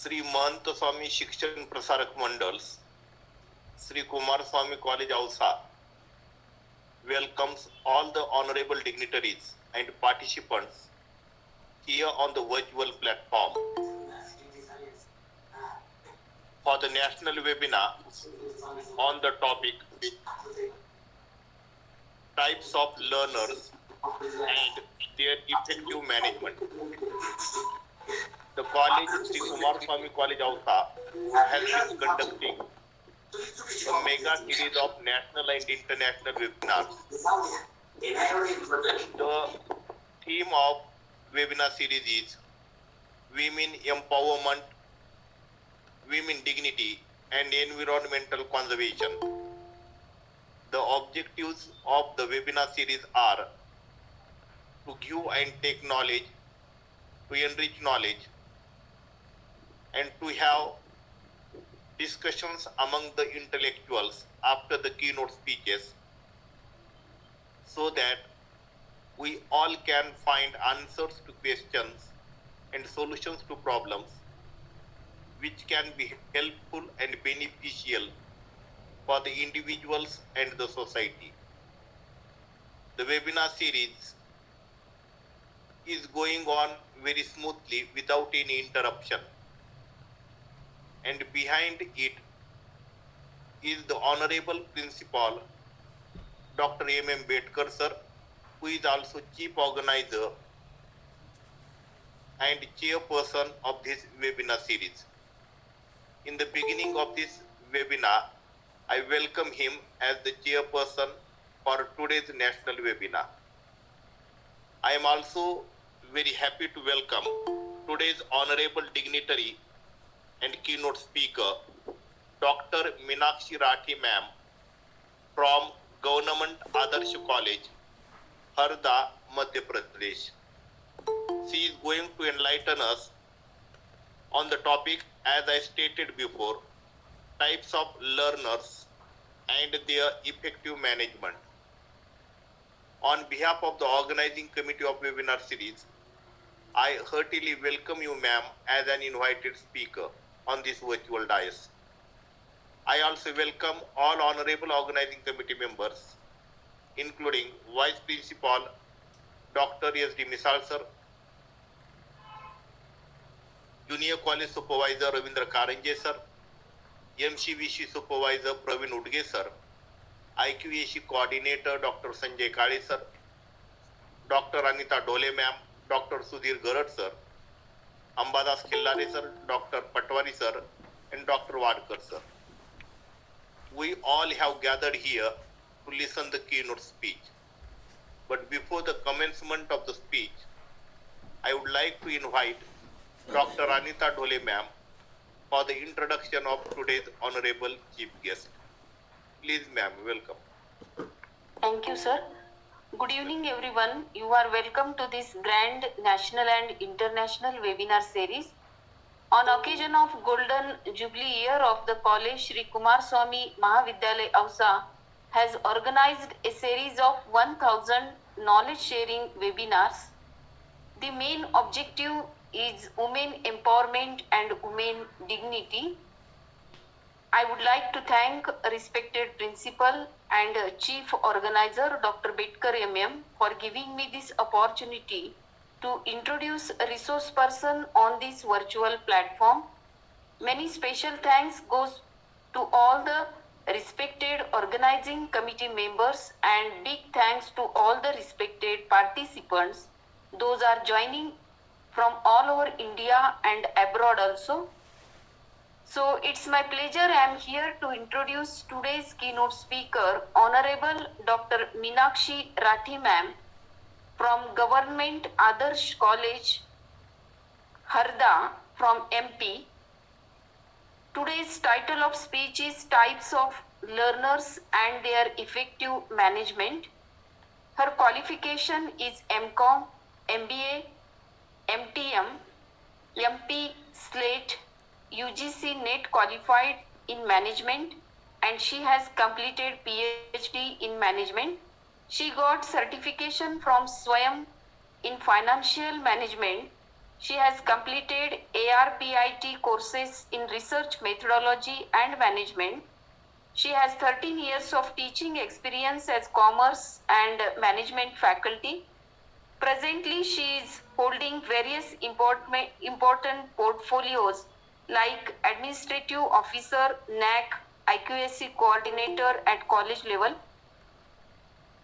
श्री महंत स्वामी शिक्षण प्रसारक मंडल, Shri Kumarswami College Ausa welcomes all the honorable dignitaries and participants here on the virtual platform for the national webinar on the topic types of learners and their effective management. The college, Shri Kumarswami College Ausa, has been conducting a mega series of national and international webinars. The theme of webinar series is Women Empowerment, Women Dignity and Environmental Conservation. The objectives of the webinar series are to give and take knowledge, to enrich knowledge, and to have discussions among the intellectuals after the keynote speeches, so that we all can find answers to questions and solutions to problems which can be helpful and beneficial for the individuals and the society. The webinar series is going on very smoothly without any interruption. And behind it is the Honorable Principal, Dr. M.M. Bedkar sir, who is also Chief Organizer and Chairperson of this webinar series. In the beginning of this webinar, I welcome him as the Chairperson for today's national webinar. I am also very happy to welcome today's Honorable Dignitary and keynote speaker, Dr. Meenakshi Rathi ma'am from Government Adarsh College, Harda, Madhya Pradesh. She is going to enlighten us on the topic, as I stated before, types of learners and their effective management. On behalf of the organizing committee of webinar series, I heartily welcome you, ma'am, as an invited speaker on this virtual dais. I also welcome all honorable organizing committee members, including Vice Principal Dr. S.D. Misal sir, Junior College Supervisor Ravindra Karanje sir, MCVC Supervisor Praveen Udge sir, IQAC Coordinator Dr. Sanjay Kale sir, Dr. Anita Dole ma'am, Dr. Sudhir Garad sir, Ambadas Khillare sir, Dr. Patwari sir, and Dr. Wadkar sir. We all have gathered here to listen the keynote speech. But before the commencement of the speech, I would like to invite Dr. Anita Dole ma'am for the introduction of today's honorable chief guest. Please ma'am, welcome. Thank you sir. Good evening everyone. You are welcome to this grand national and international webinar series on occasion of Golden Jubilee year of the college. Shri Kumarswami Mahavidyalaya Ausa has organized a series of 1000 knowledge sharing webinars. The main objective is women empowerment and women dignity. I would like to thank respected principal and chief organizer Dr. Bedkar MM for giving me this opportunity to introduce a resource person on this virtual platform. Many special thanks goes to all the respected organizing committee members and big thanks to all the respected participants. Those are joining from all over India and abroad also. So it's my pleasure. I am here to introduce today's keynote speaker, Honorable Dr. Meenakshi Rathi ma'am from Government Adarsh College, Harda from MP. Today's title of speech is Types of Learners and Their Effective Management. Her qualification is MCom, MBA, MTM, MP, SLATE, UGC NET qualified in management, and she has completed PhD in management. She got certification from Swayam in financial management She has completed ARPIT courses in research methodology and management. She has 13 years of teaching experience as commerce and management faculty. Presently, she is holding various important portfolios like Administrative Officer, NAC, IQAC Coordinator at college level.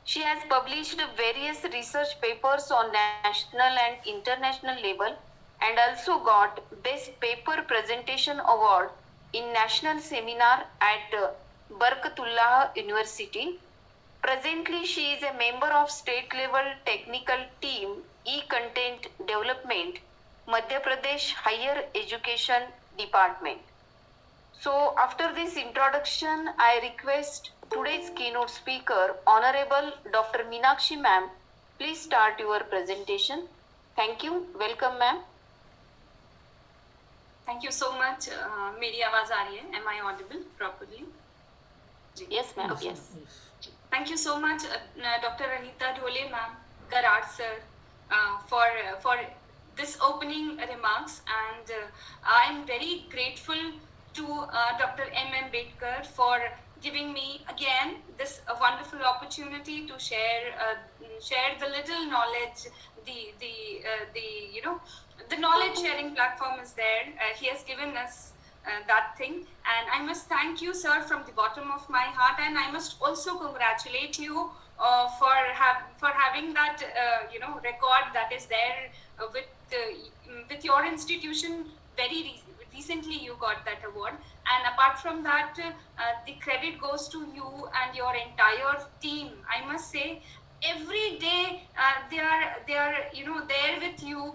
She has published various research papers on national and international level and also got Best Paper Presentation Award in National Seminar at Barkatullah University. Presently, she is a member of state level technical team e-content development, Madhya Pradesh Higher Education Department. So after this introduction, I request today's keynote speaker, Honorable Dr. Meenakshi ma'am, please start your presentation. Thank you. Welcome ma'am. Thank you so much. मेरी आवाज आ रही है? Am I audible properly? Yes ma'am. Yes. Thank you so much, Dr. Anita Dhole ma'am, Garad sir, for this opening remarks, and I am very grateful to Dr. M. Ambedkar for giving me again this wonderful opportunity to share the little knowledge, the knowledge sharing platform is there. He has given us that thing, and I must thank you, sir, from the bottom of my heart, and I must also congratulate you for having that record that is there with your institution. Very recently you got that award, and apart from that, the credit goes to you and your entire team. I must say, every day they are there with you,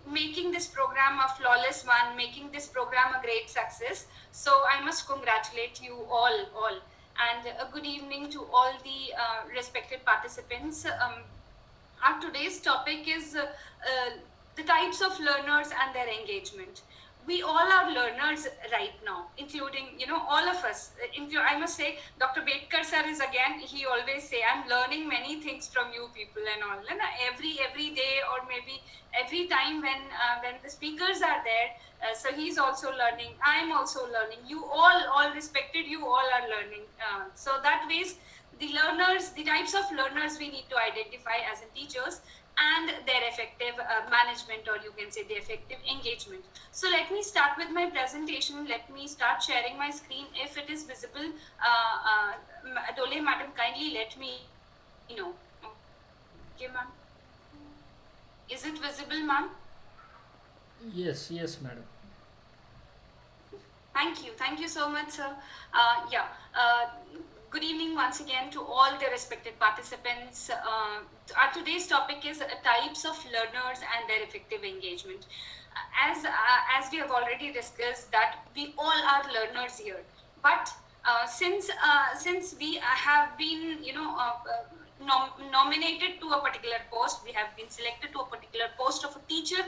making this program a flawless one, making this program a great success. So I must congratulate you all. And a good evening to all the respected participants. Our today's topic is the types of learners and their engagement. We all are learners right now, including, all of us. I must say, Dr. Bedkar sir is again, he always say, I'm learning many things from you people and all. And every day, or maybe every time when the speakers are there, so he's also learning. I'm also learning. You all respected, you all are learning. So that ways, the learners, the types of learners we need to identify as in teachers, and their effective management, or you can say the effective engagement. So let me start with my presentation. Let me start sharing my screen. If it is visible, Dole madam, kindly let me know. Okay, ma'am. Is it visible, ma'am? Yes, madam. Thank you so much, sir. Good evening once again to all the respected participants. Our today's topic is types of learners and their effective engagement. As we have already discussed, that we all are learners here, but since we have been nominated to a particular post, we have been selected to a particular post of a teacher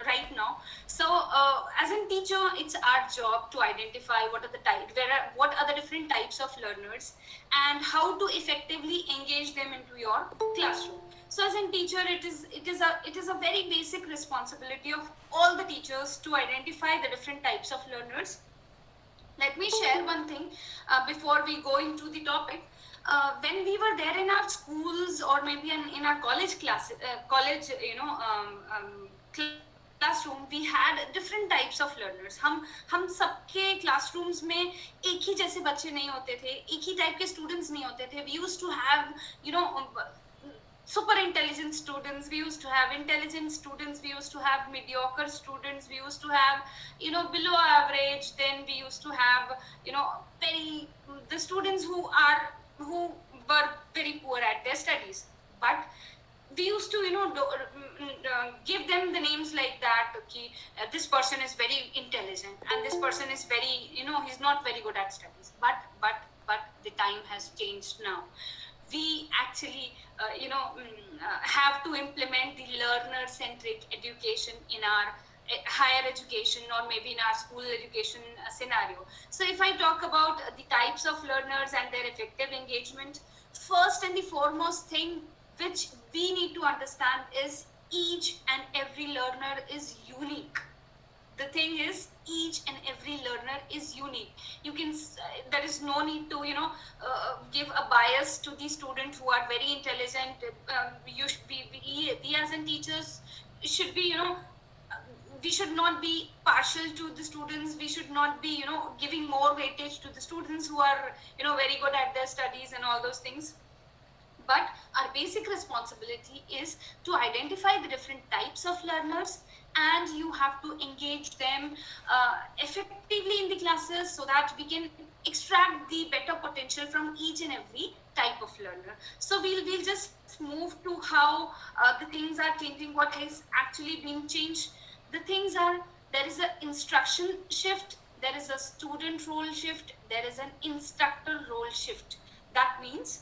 right now. So as a teacher, it's our job to identify what are the different types of learners and how to effectively engage them into your classroom. So as a teacher, it is a very basic responsibility of all the teachers to identify the different types of learners. Let me share one thing before we go into the topic. When we were there in our schools, or maybe in our college classroom, we had different types of learners. हम सबके classrooms में एक ही जैसे बच्चे नहीं होते थे, एक ही type के students नहीं होते थे. We used to have super intelligent students, we used to have intelligent students, we used to have mediocre students, we used to have below average, then we used to have the students who were very poor at their studies. But we used to give them the names like that. Okay, this person is very intelligent and this person is very he's not very good at studies. But the time has changed now. We actually have to implement the learner centric education in our higher education, or maybe in our school education scenario. So if I talk about the types of learners and their effective engagement, first and the foremost thing which we need to understand is each and every learner is unique. The thing is, each and every learner is unique. You can there is no need to give a bias to the student who are very intelligent. You should we as in teachers should be, we should not be partial to the students. We should not be, giving more weightage to the students who are, very good at their studies and all those things. But our basic responsibility is to identify the different types of learners, and you have to engage them effectively in the classes so that we can extract the better potential from each and every type of learner. So we'll just move to how the things are changing, what has actually been changed. The things are, there is an instruction shift, there is a student role shift, there is an instructor role shift. That means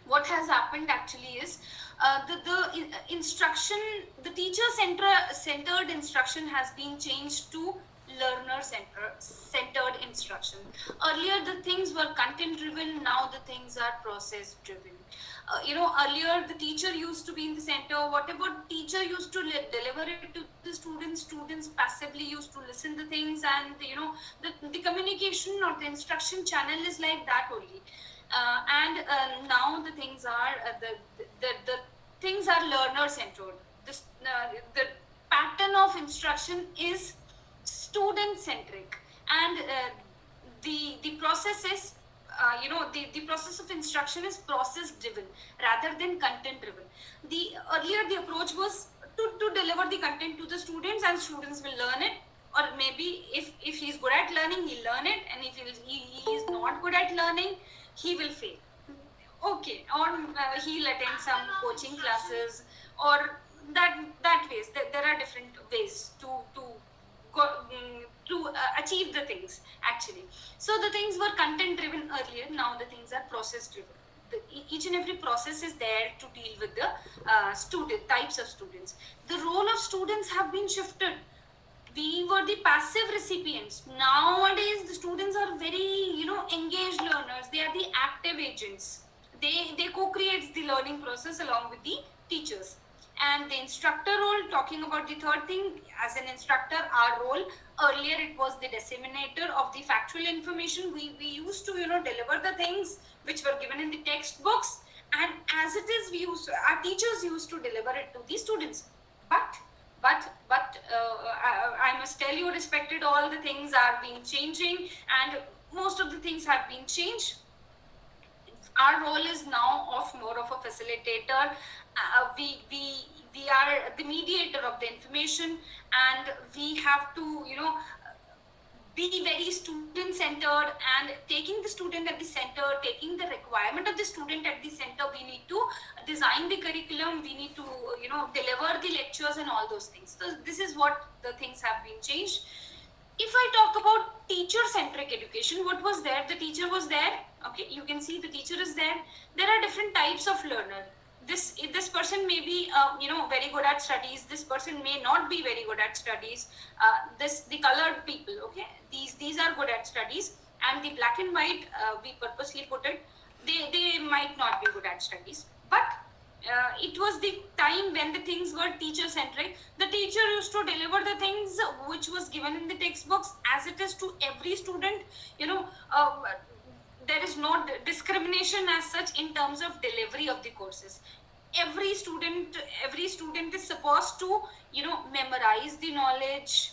what has happened actually is the instruction, the teacher centered instruction has been changed to learner centered instruction. Earlier the things were content driven, now the things are process driven. Earlier the teacher used to be in the center. Whatever teacher used to deliver it to the students passively used to listen the things, and the communication or the instruction channel is like that only. Now the things are the things are learner centered. The pattern of instruction is student centric, and the process is the process of instruction is process driven rather than content driven. The earlier the approach was to deliver the content to the students, and students will learn it, or maybe if he's good at learning, he'll learn it, and if he is not good at learning, he will fail. Okay, or he'll attend some coaching classes, or that ways. There are different ways to achieve the things actually. So the things were content driven earlier, now the things are process driven. Each and every process is there to deal with the student types of students. The role of students have been shifted. We were the passive recipients. Nowadays the students are very engaged learners. They are the active agents. They co-create the learning process along with the teachers. And the instructor role, talking about the third thing, as an instructor, our role, earlier it was the disseminator of the factual information. We used to deliver the things which were given in the textbooks, and as it is, our teachers used to deliver it to the students. But I must tell you, respected, all the things are being changing, and most of the things have been changed. Our role is now of more of a facilitator. We are the mediator of the information, and we have to be very student centered, and taking the student at the center, taking the requirement of the student at the center. We need to design the curriculum, we need to deliver the lectures and all those things. So this is what the things have been changed. If I talk about teacher-centric education, what was there? The teacher was there. Okay, you can see the teacher is there. There are different types of learner. This person may be very good at studies. This person may not be very good at studies. The colored people, okay, these are good at studies, and the black and white, we purposely put it, they might not be good at studies. But it was the time when the things were teacher-centric. The teacher used to deliver the things which was given in the textbooks as it is to every student. There is no discrimination as such in terms of delivery of the courses. Every student is supposed to memorize the knowledge.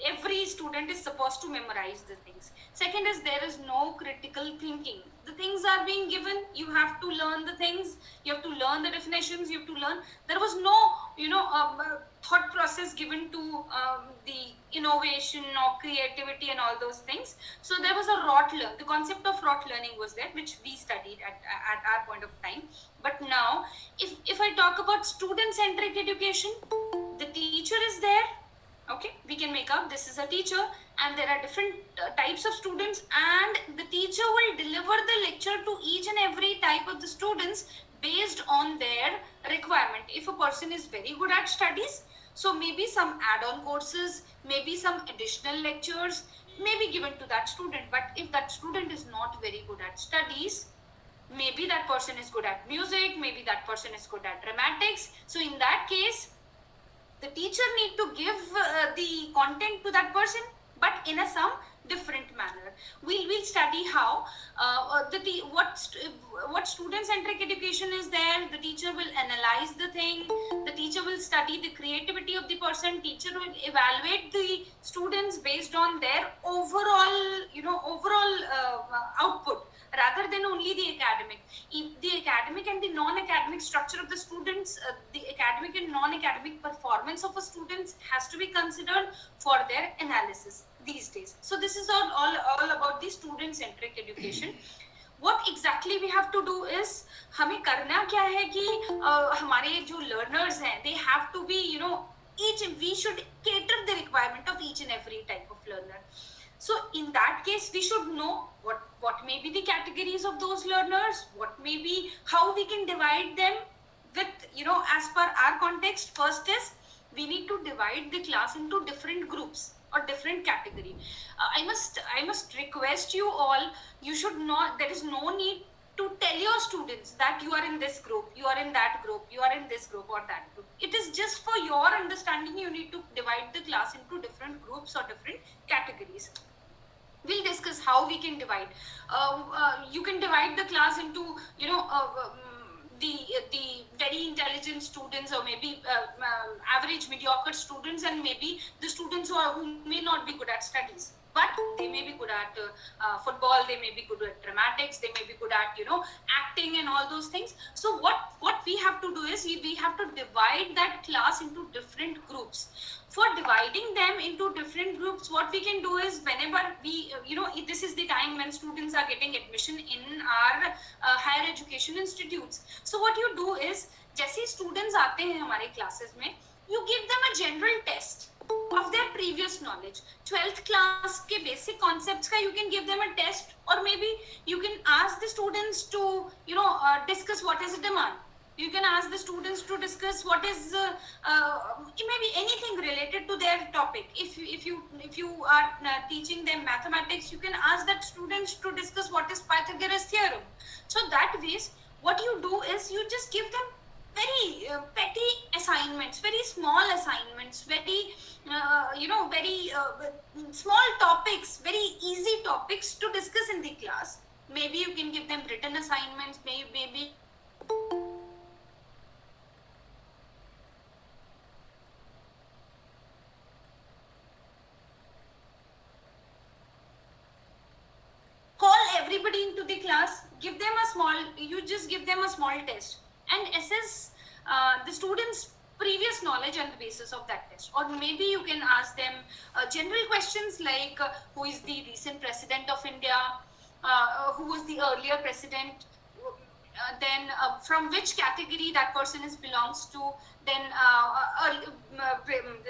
Every student is supposed to memorize the things. Second is, there is no critical thinking. The things are being given, you have to learn the things, you have to learn the definitions, you have to learn. There was no thought process given to the innovation or creativity and all those things. So there was a rote learn. The concept of rote learning was there, which we studied at our point of time. But now, if I talk about student-centric education, the teacher is there. Okay, we can make out this is a teacher, and there are different types of students, and the teacher will deliver the lecture to each and every type of the students based on their requirement. If a person is very good at studies, so maybe some add-on courses, maybe some additional lectures may be given to that student. But if that student is not very good at studies, maybe that person is good at music, maybe that person is good at dramatics. So in that case, The teacher need to give the content to that person, but in a some different manner. We'll study how what student centric education is there. The teacher will analyze the thing, the teacher will study the creativity of the person, teacher will evaluate the students based on their overall output, rather than only the academic. The academic and the non-academic structure of the students, the academic and non-academic performance of a student has to be considered for their analysis these days. So this is all about the student-centric education. What exactly we have to do is, हमें करना क्या है कि हमारे जो learners हैं, they have to be, we should cater the requirement of each and every type of learner. So in that case, we should know what may be the categories of those learners, what may be, how we can divide them with, as per our context. First is, we need to divide the class into different groups or different category. I must request you all, you should not, there is no need to tell your students that you are in this group, you are in that group, you are in this group or that group. It is just for your understanding. You need to divide the class into different groups or different categories. We'll discuss how we can divide. You can divide the class into, the very intelligent students, or maybe average mediocre students, and maybe the students who may not be good at studies, but they may be good at football, they may be good at dramatics, they may be good at acting and all those things. So what we have to do is, we have to divide that class into different groups. For dividing them into different groups, what we can do is, whenever we this is the time when students are getting admission in our higher education institutes. So what you do is, जैसे students आते हैं हमारे classes में, you give them a general test of their previous knowledge. 12th class के basic concepts का you can give them a test, or maybe you can ask the students to discuss what is a demand. You can ask the students to discuss what is maybe anything related to their topic. If you are teaching them mathematics, you can ask that students to discuss what is Pythagoras theorem. So that ways, what you do is, you just give them very petty assignments, very small assignments, very very small topics, very easy topics to discuss in the class. Maybe you can give them written assignments, maybe everybody into the class, give them a small, you just give them a small test and assess the students' previous knowledge on the basis of that test. Or maybe you can ask them general questions like who is the recent president of India, who was the earlier president, then from which category that person belongs to, then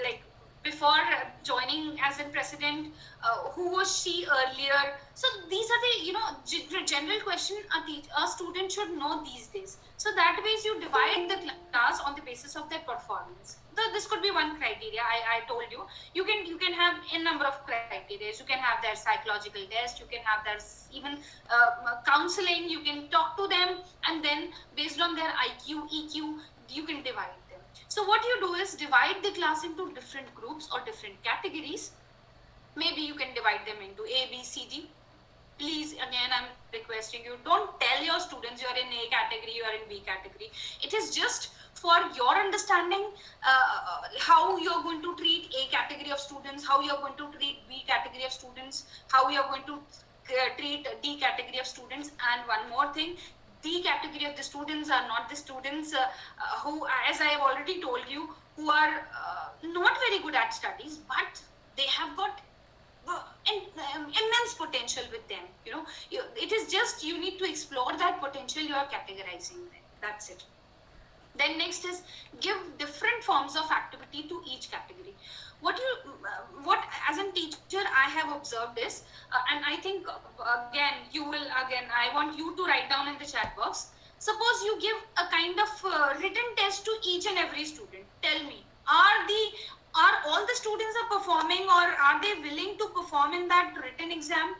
like before joining as a president, who was she earlier. So these are the general question a student should know these days. So that ways you divide the class on the basis of their performance. This could be one criteria. I told you, you can have a number of criteria. You can have their psychological test, you can have their even counseling, you can talk to them, and then based on their IQ, EQ, you can divide them. So what you do is divide the class into different groups or different categories. Maybe you can divide them into A, B, C, D. Please, again, I'm requesting you, don't tell your students you are in A category, you are in B category. It is just for your understanding how you're going to treat A category of students, how you're going to treat B category of students, how you're going to treat D category of students. And one more thing, D category of the students are not the students who, as I have already told you, who are not very good at studies, but they have got immense potential with them. It is just, you need to explore that potential, you are categorizing them. That's it. Then next is, give different forms of activity to each category. What as a teacher I have observed is, and I think I want you to write down in the chat box. Suppose you give a kind of written test to each and every student. Tell me, are all the students are performing, or are they willing to perform in that written exam?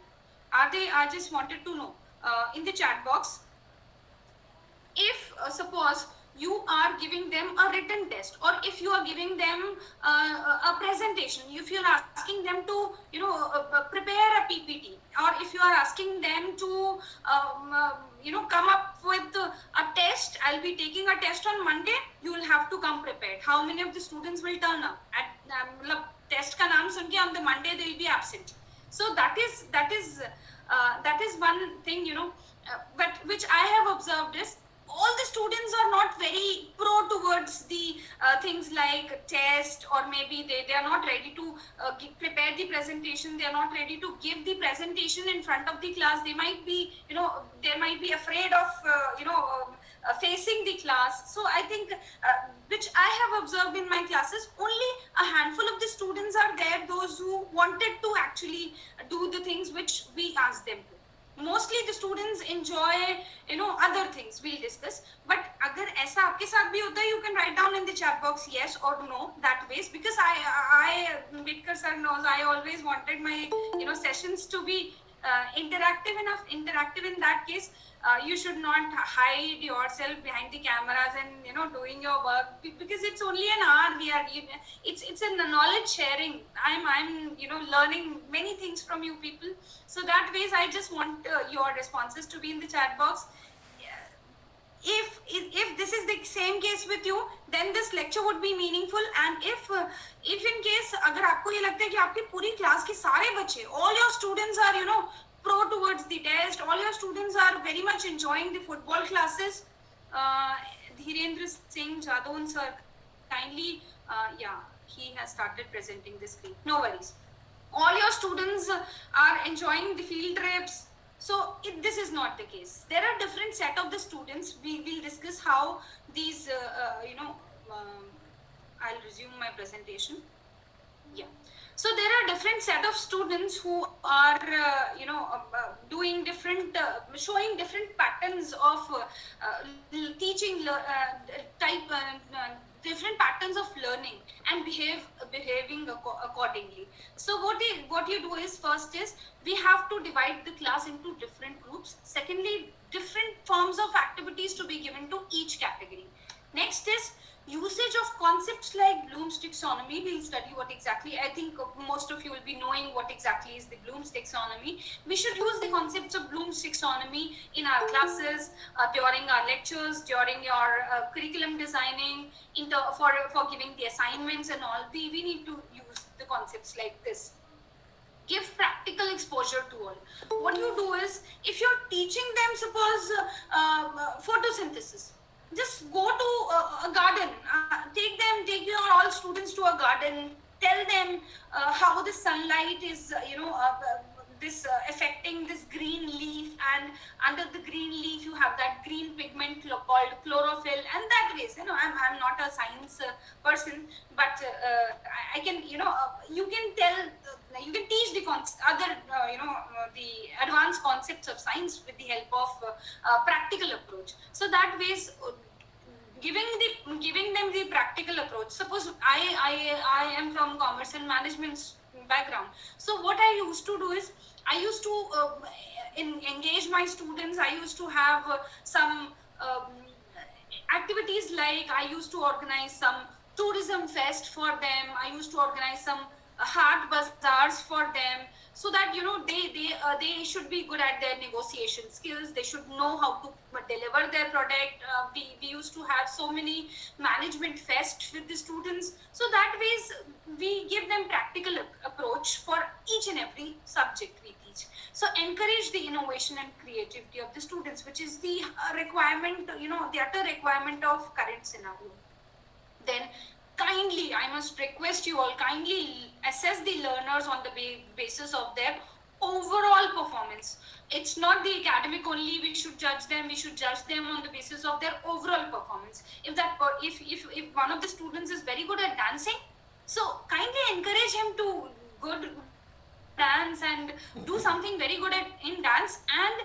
Are they? I just wanted to know in the chat box. If suppose you are giving them a written test, or if you are giving them a presentation, if you are asking them to prepare a PPT, or if you are asking them to come up with a test. I'll be taking a test on Monday, you will have to come prepared. How many of the students will turn up at test ka naam sun ke on the Monday they will be absent? So that is one thing, but which I have observed is all the students are not very pro towards the things like test, or maybe they are not ready to prepare the presentation, they are not ready to give the presentation in front of the class. They might be afraid of facing the class. So I think which I have observed in my classes, only a handful of the students are there, those who wanted to actually do the things which we asked them to. Mostly the students enjoy other things we'll discuss. But agar aisa aapke sath bhi hota hai, you can write down in the chat box yes or no, that ways, because I Bidkar sir knows I always wanted my sessions to be interactive enough. Interactive in that case, you should not hide yourself behind the cameras and doing your work, because it's only an hour. It's a knowledge sharing. I'm learning many things from you people. So that ways I just want your responses to be in the chat box. If this is the same case with you, then this lecture would be meaningful. And if in case agar aapko ye lagta hai ki aapki puri class ke sare bache, all your students are pro towards the test, all your students are very much enjoying the football classes, Dhirendra Singh Jadon sir, kindly he has started presenting the screen, no worries. All your students are enjoying the field trips. So this is not the case. There are different set of the students. We will discuss how these I'll resume my presentation. Yeah. So there are different set of students who are doing different showing different patterns of teaching different patterns of learning and behaving accordingly. So what you do is, first is we have to divide the class into different groups. Secondly, different forms of activities to be given to each category. Next is usage of concepts like Bloom's taxonomy. We'll study what exactly, I think most of you will be knowing what exactly is the Bloom's taxonomy. We should use the concepts of Bloom's taxonomy in our classes, during our lectures, during your curriculum designing, for giving the assignments and all. We need to use the concepts like this. Give practical exposure to all. What you do is, if you're teaching them, suppose photosynthesis, just go to a garden, take your all students to a garden, tell them how the sunlight is affecting this green leaf, and under the green leaf you have that green pigment called chlorophyll, and that ways, I'm not a science person, but I can, you can tell, you can teach the the advanced concepts of science with the help of practical approach. So that ways, giving them the practical approach. Suppose I am from commerce and management background. So what I used to do is, I used to engage my students. I used to have some activities, like I used to organize some tourism fest for them. I used to organize some heart bazaars for them, so that they should be good at their negotiation skills. They should know how to deliver their product. We used to have so many management fests with the students. So that ways we give them practical approach for each and every subject we teach. So encourage the innovation and creativity of the students, which is the requirement, the utter requirement of current scenario. Then kindly, I must request you all, kindly assess the learners on the basis of their overall performance. It's not the academic only we should judge them. We should judge them on the basis of their overall performance. If one of the students is very good at dancing, so kindly encourage him to dance and do something very good in dance, and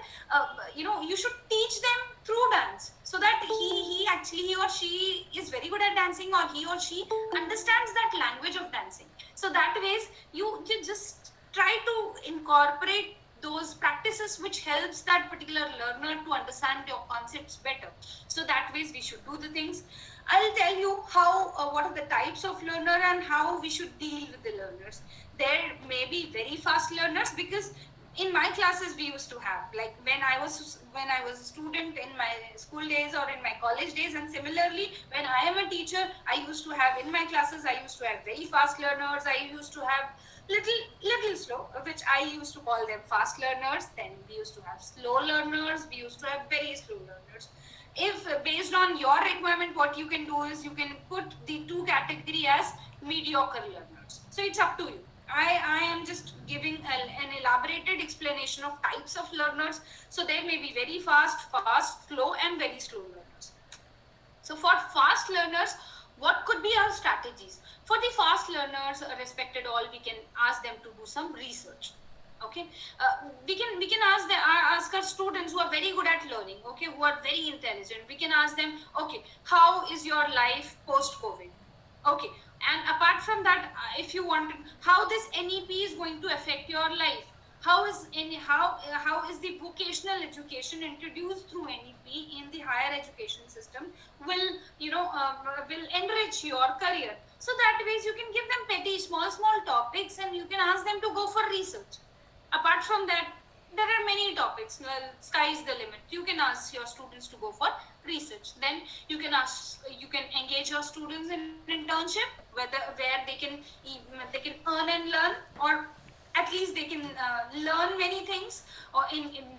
you should teach them through dance, so that he or she is very good at dancing, or he or she understands that language of dancing. So that ways you just try to incorporate those practices which helps that particular learner to understand your concepts better. So that ways we should do the things. I'll tell you how what are the types of learner and how we should deal with the learners. There may be very fast learners, because in my classes we used to have, like when I was a student in my school days or in my college days, and similarly when I am a teacher, I used to have in my classes, I used to have very fast learners, I used to have little slow, which I used to call them fast learners. Then we used to have slow learners, we used to have very slow learners. If based on your requirement, what you can do is you can put the two category as mediocre learners. So it's up to you. I am just giving an elaborated explanation of types of learners. So there may be very fast, slow, and very slow learners. So for fast learners, what could be our strategies? For the fast learners, respected all, we can ask them to do some research. Okay, we can ask our students who are very good at learning, okay, who are very intelligent. We can ask them, okay, how is your life post COVID? Okay, and apart from that, if you want, how this NEP is going to affect your life? How is the vocational education introduced through NEP in the higher education system will will enrich your career? So that ways you can give them petty small topics, and you can ask them to go for research. Apart from that, there are many topics. Well, sky is the limit. You can ask your students to go for research. Then you can engage your students in internship, where they can earn and learn, or at least they can learn many things. Or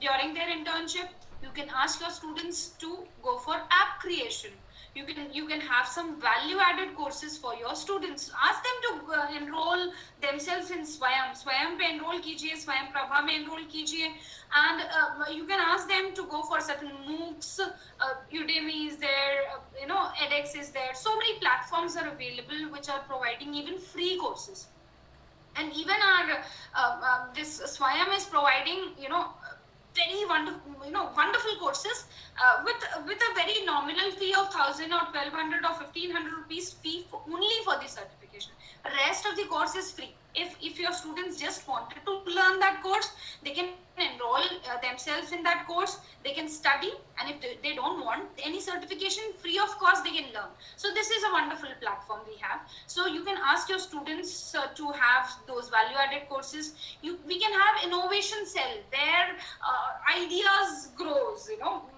during their internship, you can ask your students to go for app creation. You can have some value-added courses for your students. Ask them to enroll themselves in Swayam. Swayam पे enroll कीजिए, Swayam Prabha में enroll कीजिए, and you can ask them to go for certain MOOCs. Udemy is there, edX is there. So many platforms are available which are providing even free courses. And even our this Swayam is providing very wonderful courses with a very nominal fee of 1,000 or 1,200 or 1,500 rupees fee only for the certification. Rest of the course is free. If your students just wanted to learn that course, they can enroll themselves in that course. They can study, and if they don't want any certification, free of cost they can learn. So this is a wonderful platform we have. So you can ask your students to have those value-added courses. We can have innovation cell where ideas grows.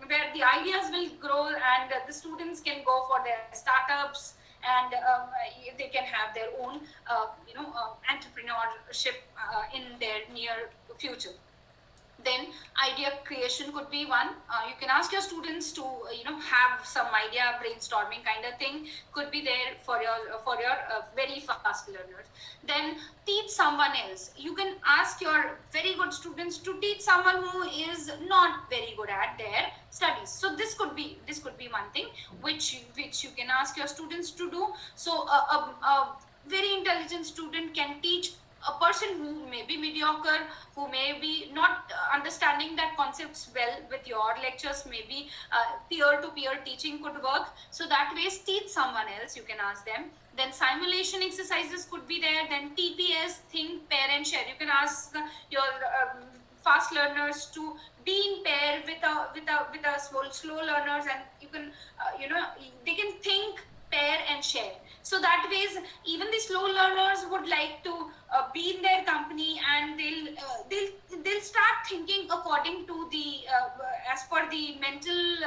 Where the ideas will grow, and the students can go for their startups, and they can have their own entrepreneurship in their near future. Then idea creation could be one. You can ask your students to have some idea brainstorming kind of thing, could be there for your very fast learners. Then teach someone else. You can ask your very good students to teach someone who is not very good at their studies. So this could be one thing which you can ask your students to do. So a very intelligent student can teach a person who may be mediocre, who may be not understanding that concepts well with your lectures. Maybe peer-to-peer teaching could work. So that way, teach someone else, you can ask them. Then simulation exercises could be there. Then TPS, think, pair and share. You can ask your fast learners to be in pair with a slow learners, and you can they can think, pair and share. So that ways, even the slow learners would like to be in their company, and they'll start thinking according to the as per the mental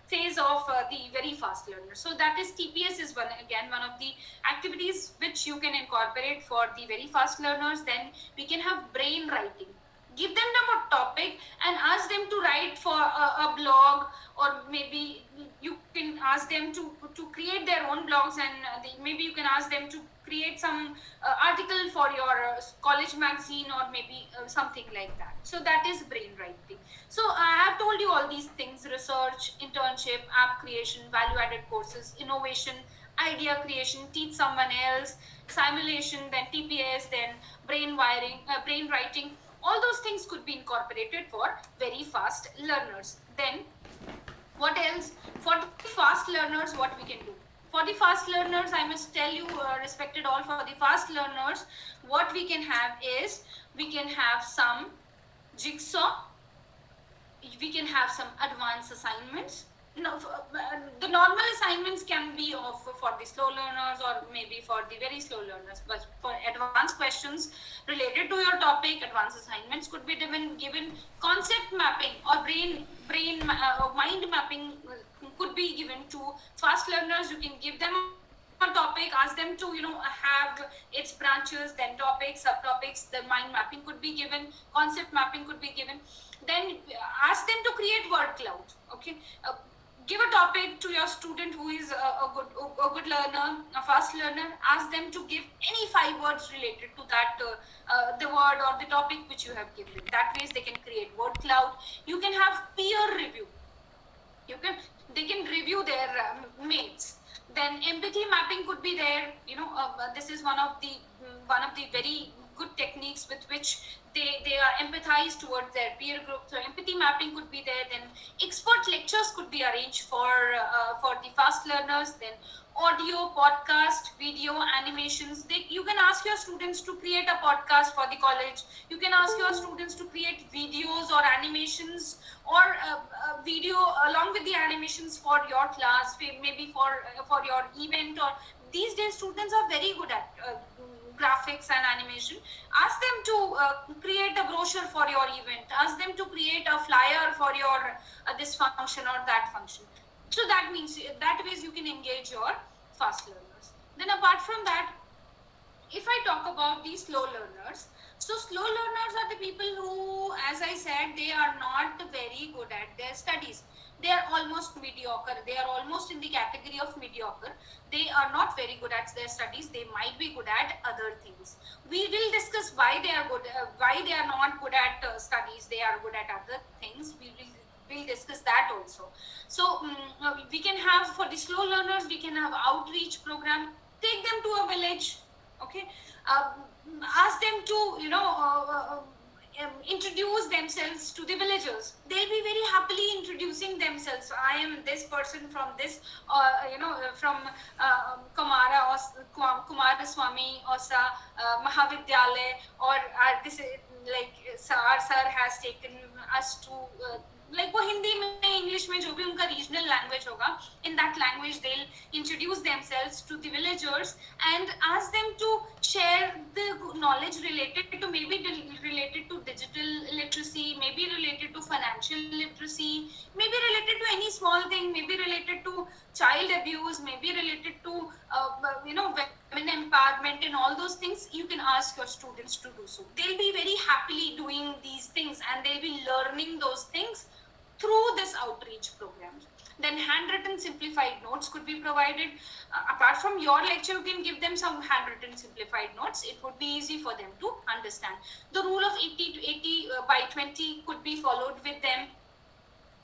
phase of the very fast learners. So that is TPS is one of the activities which you can incorporate for the very fast learners. Then we can have brain writing. Give them a topic and ask them to write for a blog, or maybe you can ask them to create their own blogs, and maybe you can ask them to create some article for your college magazine, or maybe something like that. So that is brain writing. So I have told you all these things: research, internship, app creation, value-added courses, innovation, idea creation, teach someone else, simulation, then TPS, then brain writing. All those things could be incorporated for very fast learners. Then what else? For the fast learners, what we can do? For the fast learners, I must tell you, respected all, for the fast learners, what we can have is, we can have some jigsaw. We can have some advanced assignments. No, the normal assignments can be of for the slow learners or maybe for the very slow learners, but for advanced questions related to your topic, advanced assignments could be given. Concept mapping or mind mapping could be given to fast learners. You can give them a topic, ask them to have its branches, then topics, subtopics. The mind mapping could be given, concept mapping could be given. Then ask them to create word cloud. Okay, give a topic to your student who is a good learner, a fast learner. Ask them to give any 5 words related to that the word or the topic which you have given. That ways they can create word cloud. You can have peer review. They can review their mates. Then empathy mapping could be there. This is one of the very good techniques with which they are empathized towards their peer group. So empathy mapping could be there. Then expert lectures could be arranged for the fast learners. Then audio, podcast, video, animations. You can ask your students to create a podcast for the college. You can ask your students to create videos or animations or video along with the animations for your class, maybe for your event. Or these days students are very good at graphics and animation. Ask them to create a brochure for your event. Ask them to create a flyer for your this function or that function. So that means that ways you can engage your fast learners. Then apart from that, if I talk about the slow learners, so slow learners are the people who, as I said, they are not very good at their studies. They are almost mediocre. They are almost in the category of mediocre. They are not very good at their studies. They might be good at other things. We will discuss why they are good, why they are not good at studies. They are good at other things. We'll discuss that also. So we can have, for the slow learners, we can have outreach program. Take them to a village. Okay, ask them to introduce themselves to the villagers. They'll be very happily introducing themselves. I am this person from this, from Kumarswami Ausa Mahavidyalaya, or this like our sir has taken us to. Like वो हिंदी में English में जो भी उनका regional language होगा, in that language they introduce themselves to the villagers and ask them to share the knowledge related to related to digital literacy, maybe related to financial literacy, maybe related to any small thing, maybe related to child abuse, maybe related to women empowerment and all those things. You can ask your students to do so. They'll be very happily doing these things and they'll be learning those things through this outreach program. Then handwritten simplified notes could be provided. Apart from your lecture, you can give them some handwritten simplified notes. It would be easy for them to understand. The rule of 80 by 20 could be followed with them.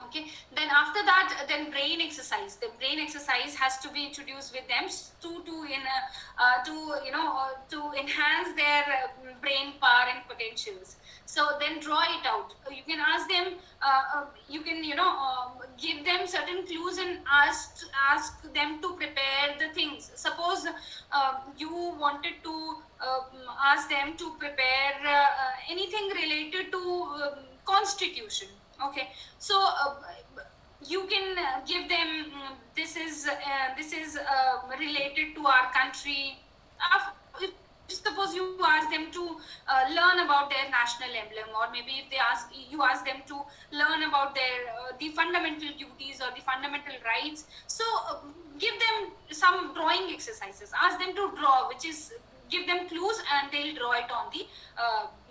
Okay, then after that, then brain exercise. The brain exercise has to be introduced with them to enhance their brain power and potentials. So then draw it out. You can ask them. You can give them certain clues and ask them to prepare the things. Suppose you wanted to ask them to prepare anything related to constitution. Okay, so you can give them this is related to our country. Suppose you ask them to learn about their national emblem, or maybe if you ask them to learn about their the fundamental duties or the fundamental rights. So give them some drawing exercises. Ask them to draw, which is give them clues and they'll draw it on the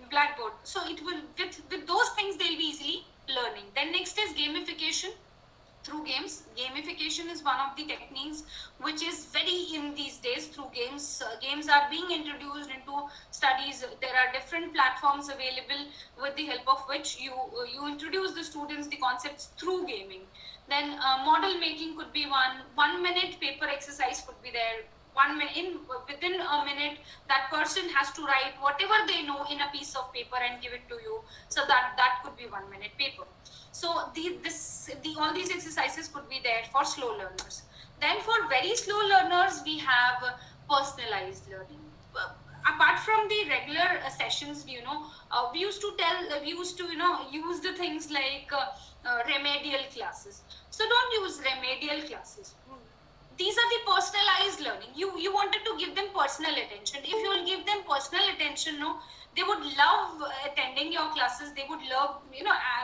blackboard. So it will with those things they'll be easily learning. Then next is gamification through games. Gamification is one of the techniques which is very in these days. Through games, games are being introduced into studies. There are different platforms available with the help of which you introduce the students the concepts through gaming. Then model making could be 1 minute paper exercise could be there. Within a minute, that person has to write whatever they know in a piece of paper and give it to you. So that could be 1 minute paper. So all these exercises could be there for slow learners. Then for very slow learners, we have personalized learning. apart from the regular sessions, we used to use the things like remedial classes. So don't use remedial classes. These are the personalized learning. You wanted to give them personal attention. If you will give them personal attention, no, they would love attending your classes. They would love,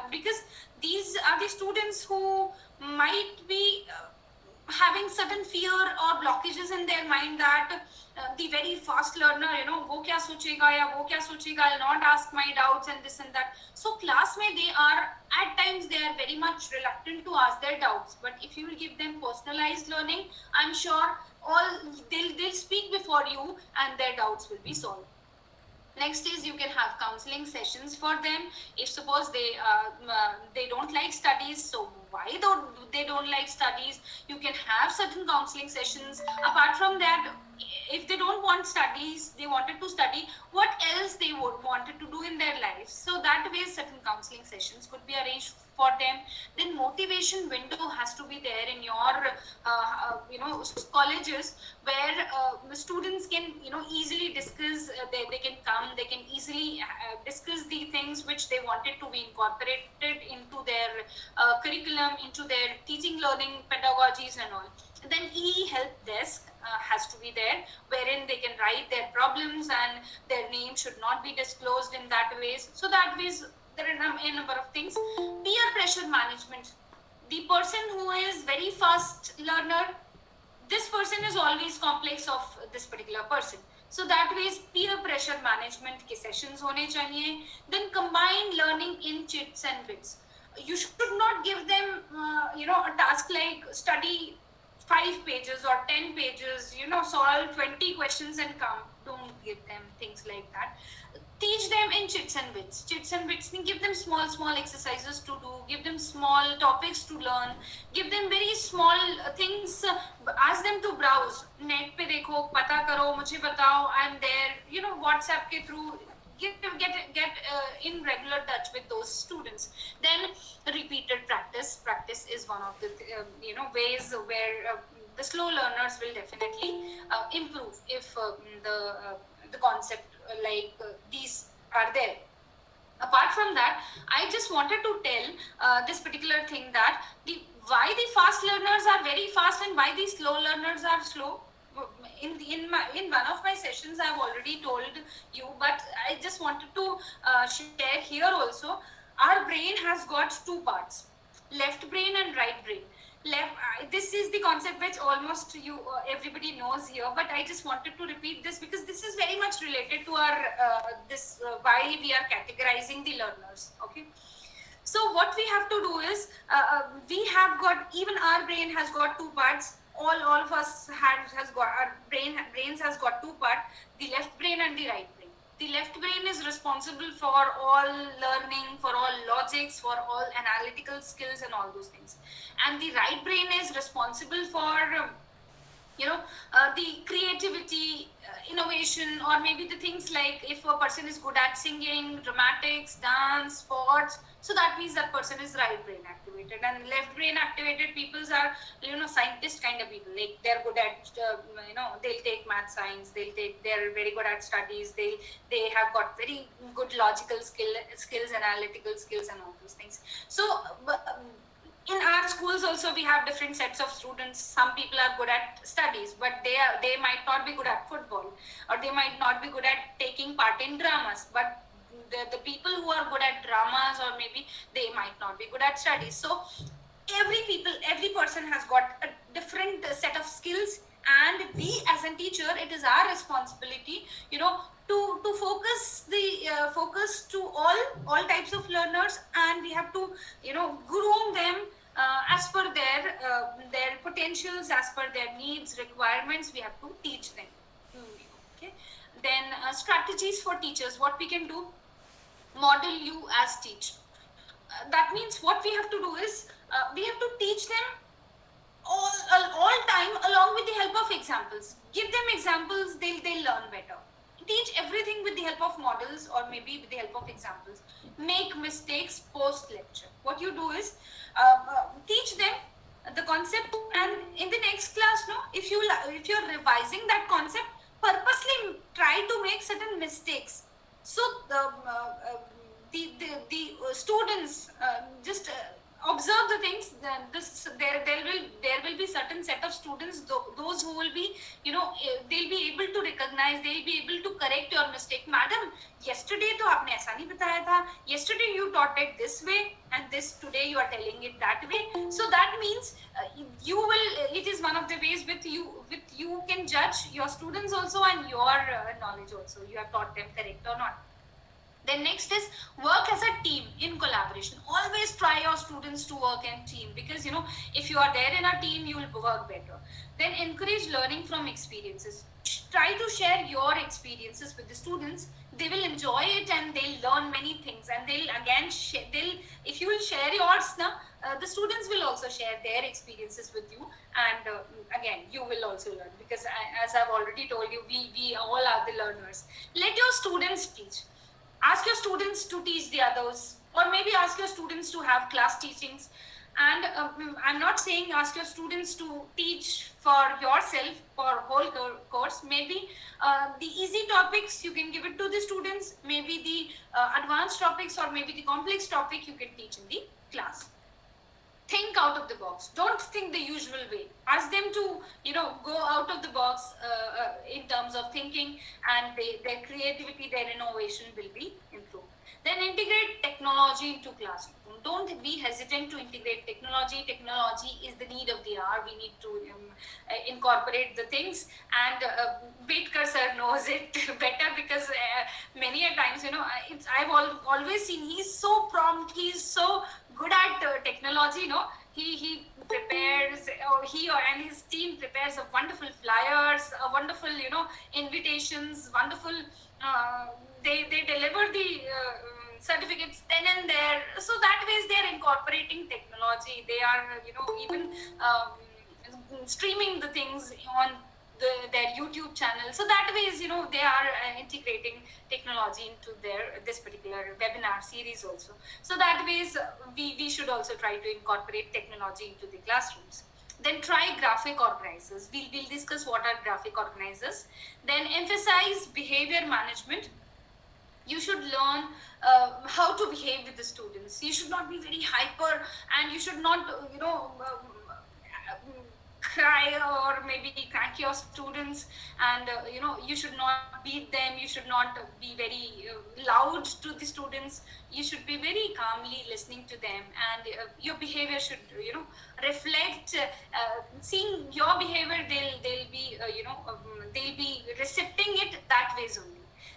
because these are the students who might be having certain fear or blockages in their mind that the very fast learner, wo kya sochega ya wo kya sochega, I'll not ask my doubts and this and that. So class mein they are, at times they are very much reluctant to ask their doubts, but if you will give them personalized learning, I'm sure they'll speak before you and their doubts will be solved. Next is you can have counseling sessions for them. If suppose they don't like studies, so why they don't like studies, you can have certain counseling sessions. Apart from that, if they don't want studies, they wanted to study, what else they would wanted to do in their lives, so that way certain counseling sessions could be arranged for them. Then motivation window has to be there in your colleges, where students can easily discuss, they can come, they can easily discuss the things which they wanted to be incorporated into their curriculum, into their teaching learning pedagogies and all. Then e-help desk has to be there, wherein they can write their problems and their name should not be disclosed in that ways. So that ways there are a number of things. Peer pressure management. The person who is very fast learner, this person is always complex of this particular person. So that ways peer pressure management ke sessions hone chahiye. Then combined learning in chits and bits. You should not give them a task like study 5 pages or 10 pages, solve 20 questions and come. Don't give them things like that. Teach them in chits and bits. Chits and bits, give them small exercises to do, give them small topics to learn, give them very small things, ask them to browse. Net pe dekho, pata karo, mujhe batao, I'm there, WhatsApp ke through, get in regular touch with those students. Then repeated practice. Practice is one of the ways where the slow learners will definitely improve if the concept these are there. Apart from that, I just wanted to tell this particular thing, that why the fast learners are very fast and why the slow learners are slow. In one of my sessions, I've already told you, but I just wanted to share here also. Our brain has got two parts, left brain and right brain. This is the concept which almost everybody knows here, but I just wanted to repeat this because this is very much related to our why we are categorizing the learners. Okay, so what we have to do is we have got, even our brain has got two parts. All of us has got, our brains has got two parts, the left brain and the right brain. The left brain is responsible for all learning, for all logics, for all analytical skills and all those things. And the right brain is responsible for the creativity, innovation, or maybe the things like if a person is good at singing, dramatics, dance, sports, so that means that person is right brain activated. And left brain activated peoples are scientist kind of people, like they're good at they'll take math, science, they're very good at studies, they have got very good logical skills, analytical skills and all those things. So in our schools also we have different sets of students. Some people are good at studies, but they might not be good at football, or they might not be good at taking part in dramas. But the people who are good at dramas, or maybe they might not be good at studies. So every person has got a different set of skills, and we as a teacher, it is our responsibility to focus to all types of learners, and we have to groom them as per their potentials, as per their needs, requirements. We have to teach them. Okay. Then strategies for teachers, what we can do: model you as teach. That means what we have to do is we have to teach them all time along with the help of examples. Give them examples, they'll learn better. Teach everything with the help of models, or maybe with the help of examples. Make mistakes post lecture. What you do is teach them the concept, and in the next class, if you're revising that concept, purposely try to make certain mistakes. So the students just observe the things. There will be certain set of students, those who will be, they'll be able to recognize, they'll be able to correct your mistake. Madam, yesterday to aapne aisa nahi bataya tha, yesterday you taught it this way, and this today you are telling it that way. So that means you will, it is one of the ways with you can judge your students also, and your knowledge also, you have taught them correct or not. Then next is work as a team in collaboration. Always try your students to work in team, because if you are there in a team, you will work better. Then encourage learning from experiences. Try to share your experiences with the students. They will enjoy it and they'll learn many things, and they'll again if you will share yours now, the students will also share their experiences with you, and again you will also learn, because as I've already told you, we all are the learners. Let your students teach. Ask your students to teach the others, or maybe ask your students to have class teachings. And I'm not saying ask your students to teach for yourself for whole course. Maybe the easy topics you can give it to the students, maybe the advanced topics or maybe the complex topic you can teach in the class. Think out of the box. Don't think the usual way. Ask them to, go out of the box in terms of thinking, and their creativity, their innovation will be improved. Then integrate technology into classroom. Don't be hesitant to integrate technology. Technology is the need of the hour. We need to incorporate the things, and Bedkar sir knows it better, because many a times, I've always seen he's so prompt, he's so good at technology. He prepares, or and his team prepares a wonderful flyers, a wonderful invitations, wonderful they deliver the certificates then and there. So that ways they are incorporating technology. They are even streaming the things on their YouTube channel. So that ways they are integrating technology into this particular webinar series also. So that ways we should also try to incorporate technology into the classrooms. Then try graphic organizers. We'll discuss what are graphic organizers. Then emphasize behavior management. You should learn how to behave with the students. You should not be very hyper, and you should not cry or maybe crank your students, and you should not beat them. You should not be very loud to the students. You should be very calmly listening to them, and your behavior should reflect seeing your behavior. They'll be they'll be recepting it that ways only.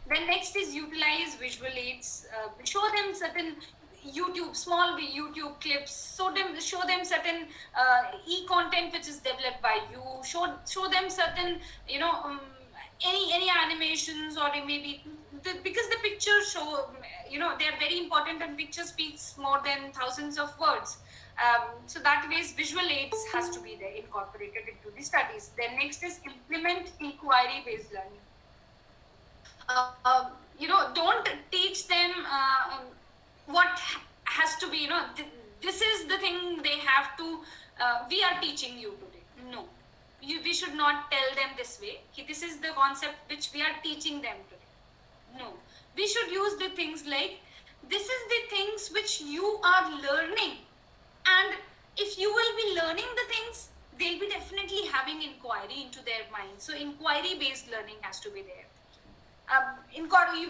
Then next is utilize visual aids. Show them certain small YouTube clips. Show them certain e-content which is developed by you. Show them certain any animations, or maybe because the pictures show they are very important, and picture speaks more than thousands of words. So that ways visual aids has to be there, incorporated into the studies. Then next is implement inquiry based learning. Don't teach them what has to be, this is the thing they have to, we are teaching you today. No, we should not tell them this way. This is the concept which we are teaching them today. No, we should use the things like, this is the things which you are learning, and if you will be learning the things, they'll be definitely having inquiry into their mind. So inquiry based learning has to be there.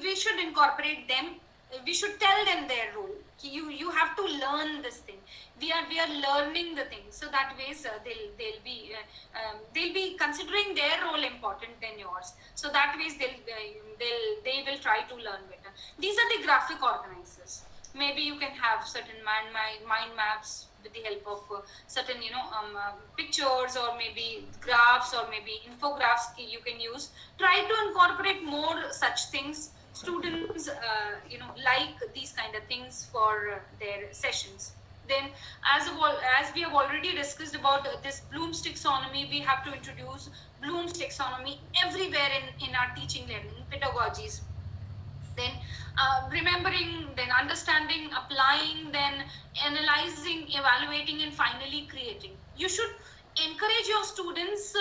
We should incorporate them. We should tell them their role. You have to learn this thing. We are learning the thing. So that ways they'll be considering their role important than yours. So that ways they will try to learn better. These are the graphic organizers. Maybe you can have certain mind maps with the help of certain pictures, or maybe graphs, or maybe infographics you can use. Try to incorporate more such things. Students like these kind of things for their sessions. Then as we have already discussed about this Bloom's taxonomy, we have to introduce Bloom's taxonomy everywhere in our teaching learning pedagogies. Then remembering, then understanding, applying, then analyzing, evaluating, and finally creating. You should encourage your students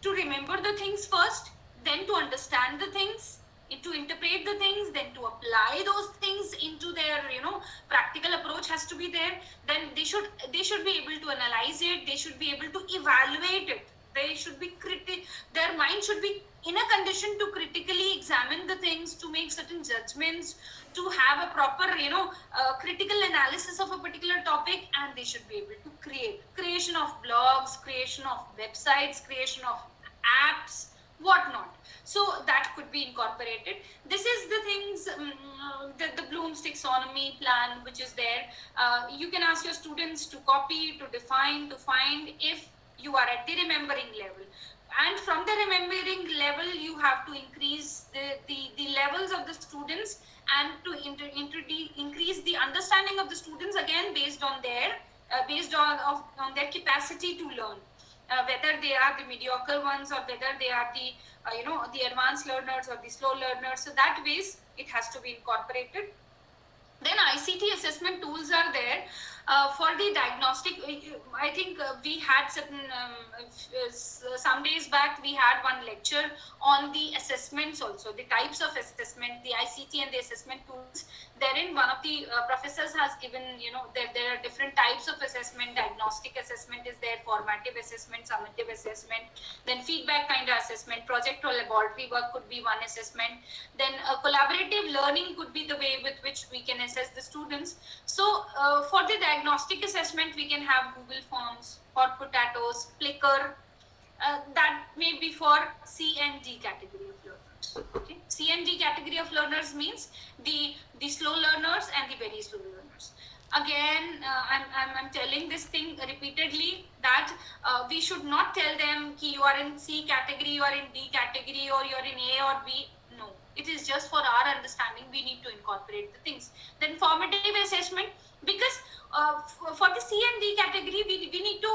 to remember the things first, then to understand the things, to interpret the things, then to apply those things into their, practical approach has to be there. Then they should be able to analyze it, they should be able to evaluate it, they should be their mind should be in a condition to critically examine the things, to make certain judgments, to have a proper critical analysis of a particular topic, and they should be able to creation of blogs, creation of websites, creation of apps, whatnot. So that could be incorporated. This is the things, the Bloom's taxonomy plan which is there. You can ask your students to copy, to define, to find if you are at the remembering level. And from the remembering level, you have to increase the levels of the students, and to increase the understanding of the students, again based on their capacity to learn. Whether they are the mediocre ones, or whether they are the advanced learners or the slow learners. So that ways it has to be incorporated. Then ICT assessment tools are there for the diagnostic. I think we had certain some days back we had one lecture on the assessments also, the types of assessment, the ICT and the assessment tools. Therein one of the professors has given, there are different types of assessment. Diagnostic assessment is there, formative assessment, summative assessment, then feedback kind of assessment, project or laboratory work could be one assessment. Then collaborative learning could be the way with which we can assess the students. So for the diagnostic assessment, we can have Google Forms, Hot Potatoes, Plickr. That may be for C and D category of learners. Okay? C and D category of learners means the slow learners and the very slow learners. Again, I'm telling this thing repeatedly, that we should not tell them ki you are in C category, you are in D category, or you are in A or B. No, it is just for our understanding. We need to incorporate the things. Then formative assessment, because for the C and D category, we need to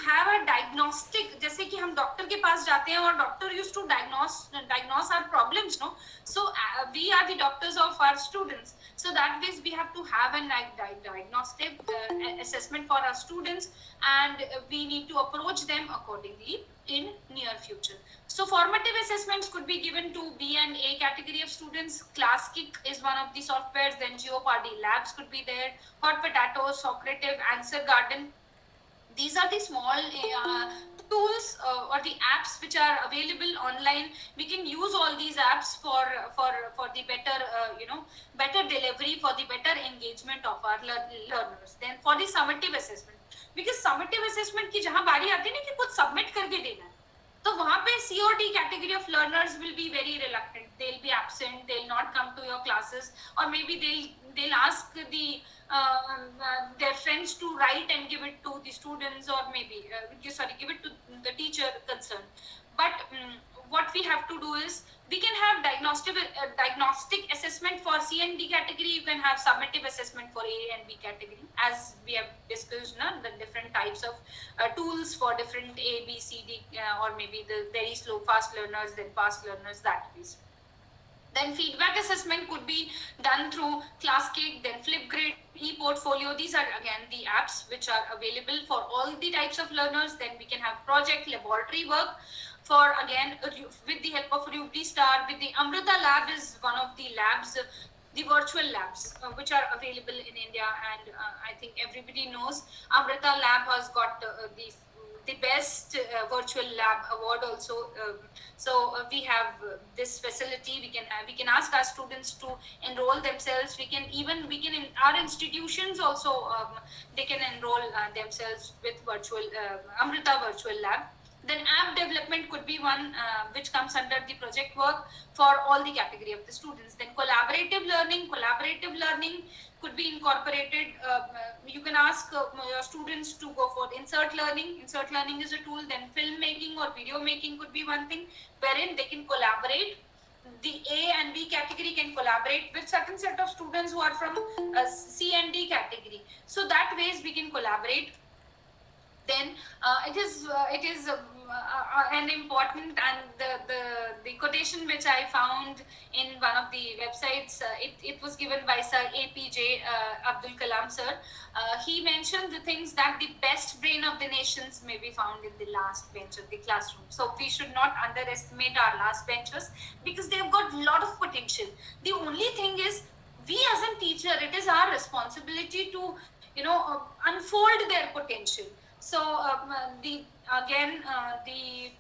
have a diagnostic. जैसे कि हम doctor के पास जाते हैं और doctor used to diagnose our problems, no? So we are the doctors of our students. So that means we have to have a diagnostic assessment for our students, and we need to approach them accordingly in near future. So formative assessments could be given to B and A category of students. ClassKick is one of the softwares. Then Jeopardy Labs could be there. Hot Potatoes, Socrative, Answer Garden. These are the small tools or the apps which are available online. We can use all these apps for the better better delivery, for the better engagement of our learners. Then for the summative assessment, because summative assessment की जहाँ बारी आती है ना कि कुछ submit करके देना है, तो वहाँ पे C or D category of learners will be very reluctant. They'll be absent. They'll not come to your classes, or maybe they'll ask their friends to write and give it to the students, or maybe give it to the teacher concerned. But what we have to do is, we can have diagnostic assessment for C and D category. You can have summative assessment for A and B category, as we have discussed now, the different types of tools for different A, B, C, D, or maybe the very slow, fast learners, then fast learners, that is. Then feedback assessment could be done through ClassKick, then Flipgrid, ePortfolio. These are again the apps which are available for all the types of learners. Then we can have project, laboratory work. For again, with the help of RubriStar, with the Amrita Lab is one of the labs, the virtual labs which are available in India, and I think everybody knows Amrita Lab has got the best virtual lab award also. So we have this facility. We can ask our students to enroll themselves. We can in our institutions also they can enroll themselves with virtual Amrita virtual lab. Then app development could be one which comes under the project work for all the category of the students. Then collaborative learning could be incorporated. You can ask your students to go for insert learning. Insert learning is a tool. Then filmmaking or video making could be one thing, wherein they can collaborate. The A and B category can collaborate with certain set of students who are from C and D category. So that ways we can collaborate. Then it is an important, and the quotation which I found in one of the websites, it was given by Sir APJ Abdul Kalam sir. He mentioned the things that the best brain of the nations may be found in the last bench of the classroom. So we should not underestimate our last benchers, because they've got a lot of potential. The only thing is, we as a teacher, it is our responsibility to unfold their potential. So the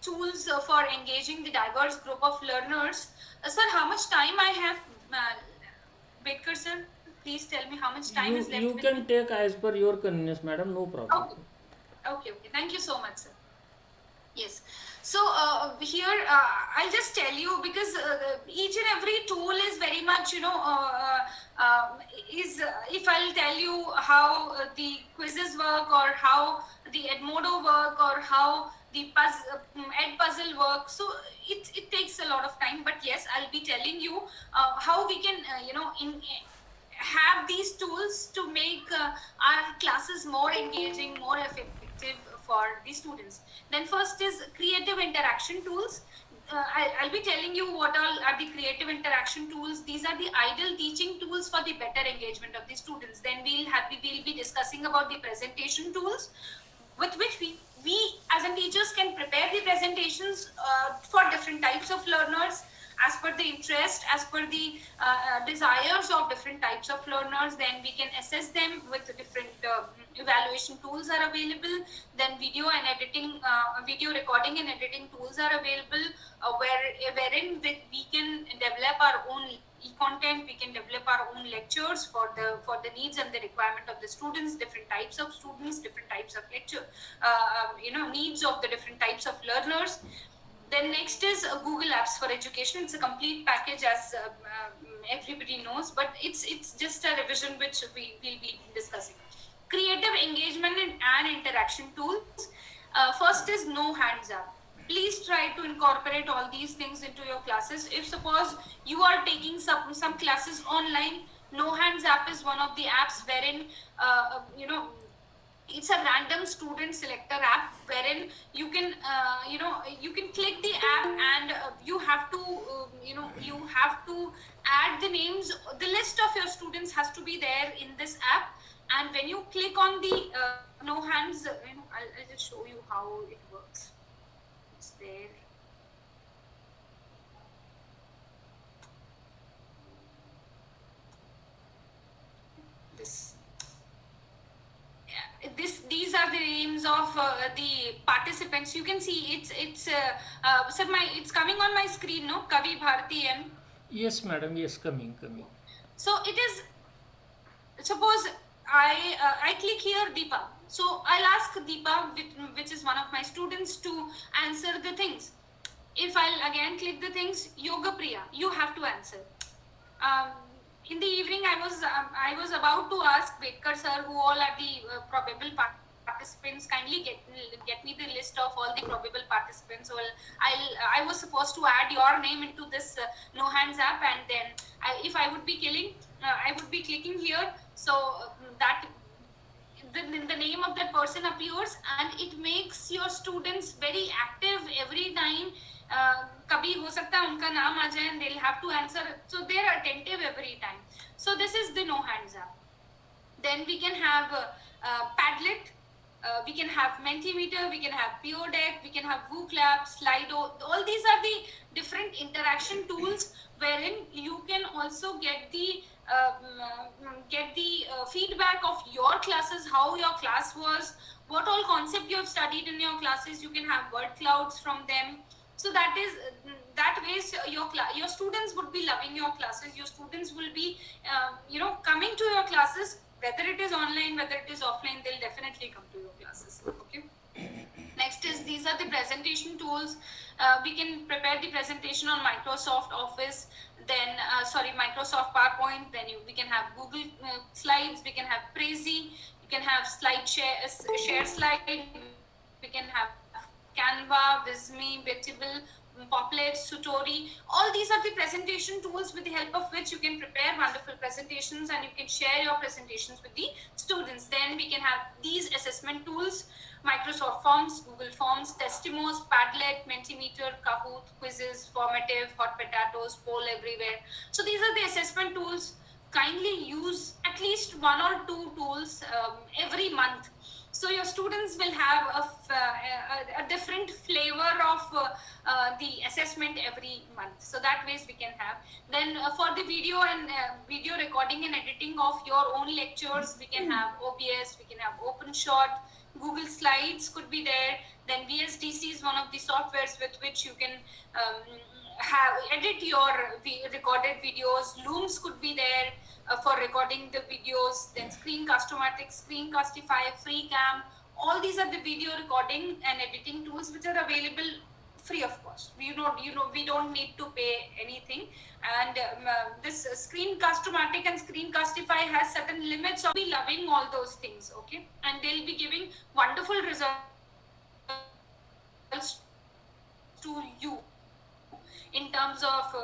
tools for engaging the diverse group of learners. Sir, how much time I have? Bedkar sir, please tell me how much time is left You with can me. take as per your convenience, madam. No problem. Okay. Thank you so much, sir. Yes. So here I'll just tell you, because each and every tool is very much, if I'll tell you how the quizzes work, or how the Edmodo work, or how the Ed puzzle work, so it takes a lot of time. But yes, I'll be telling you how we can, have these tools to make our classes more engaging, more effective for the students. Then first is creative interaction tools. I'll be telling you what all are the creative interaction tools. These are the ideal teaching tools for the better engagement of the students. Then we'll be discussing about the presentation tools, with which we as a teachers can prepare the presentations for different types of learners, as per the interest, as per the desires of different types of learners. Then we can assess them with different evaluation tools are available. Then video recording and editing tools are available, wherein we can develop our own content, we can develop our own lectures for the needs and the requirement of the students, different types of students, different types of lecture, needs of the different types of learners. Then next is Google Apps for Education. It's a complete package, as everybody knows, but it's just a revision which we will be discussing. Creative engagement and interaction tools. First is No Hands Up. Please try to incorporate all these things into your classes. If suppose you are taking some classes online, No Hands App is one of the apps wherein it's a random student selector app, wherein you can click the app, and you have to add the names. The list of your students has to be there in this app, and when you click on the No Hands, I'll just show you how it works. It's there. These are the names of the participants. You can see it's coming on my screen, no? Kavi Bharati M. Yes, madam. Yes, coming. So it is. Suppose I click here Deepa. So I'll ask Deepa, which is one of my students, to answer the things. If I'll again click the things, Yoga Priya, you have to answer. In the evening, I was about to ask Bedkar sir, who all are the probable participants. Kindly get me the list of all the probable participants. So I was supposed to add your name into this No Hands app, and then if I would be clicking here, so that the name of that person appears, and it makes your students very active every time. Kabhi ho sakta hai unka naam aa jaye and they'll have to answer, so they're attentive every time. So this is the No Hands app. Then we can have Padlet, we can have Mentimeter, we can have PODEC, we can have WooClap, Slido. All these are the different interaction tools wherein you can also get the feedback of your classes, how your class was, what all concept you have studied in your classes. You can have word clouds from them. So that ways your students would be loving your classes. Your students will be coming to your classes, whether it is online, whether it is offline. They'll definitely come to your classes. Okay. Next is, these are the presentation tools. We can prepare the presentation on Microsoft Office, then Microsoft PowerPoint. Then we can have Google Slides. We can have Prezi. We can have share slide. We can have Canva, Visme, Bitable. Poplets, Sutori, all these are the presentation tools with the help of which you can prepare wonderful presentations and you can share your presentations with the students. Then we can have these assessment tools, Microsoft Forms, Google Forms, Testimos, Padlet, Mentimeter, Kahoot, quizzes, formative, hot potatoes, poll everywhere. So these are the assessment tools. Kindly use at least one or two tools every month. So your students will have a different flavor of the assessment every month. So that ways we can have. Then for the video and video recording and editing of your own lectures, we can have OBS, we can have OpenShot, Google Slides could be there. Then VSDC is one of the softwares with which you can edit your recorded videos. Looms could be there for recording the videos. Then Screencast-O-Matic, Screencastify, FreeCam. All these are the video recording and editing tools which are available free of cost. We don't need to pay anything. And this Screencast-O-Matic and Screencastify has certain limits. Of be loving all those things, okay? And they'll be giving wonderful results to you in terms of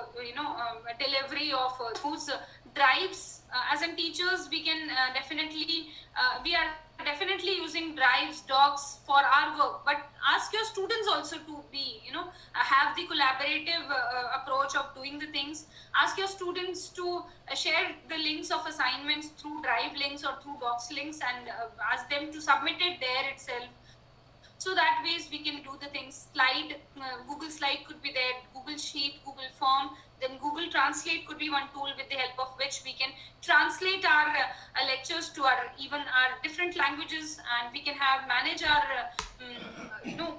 delivery of whose drives. As in teachers, we can we are definitely using drives, docs for our work, but ask your students also to be have the collaborative approach of doing the things. Ask your students to share the links of assignments through drive links or through docs links, and ask them to submit it there itself. So that ways we can do the things. Google Slide could be there, Google Sheet, Google Form. Then Google Translate could be one tool with the help of which we can translate our lectures to our different languages, and we can manage our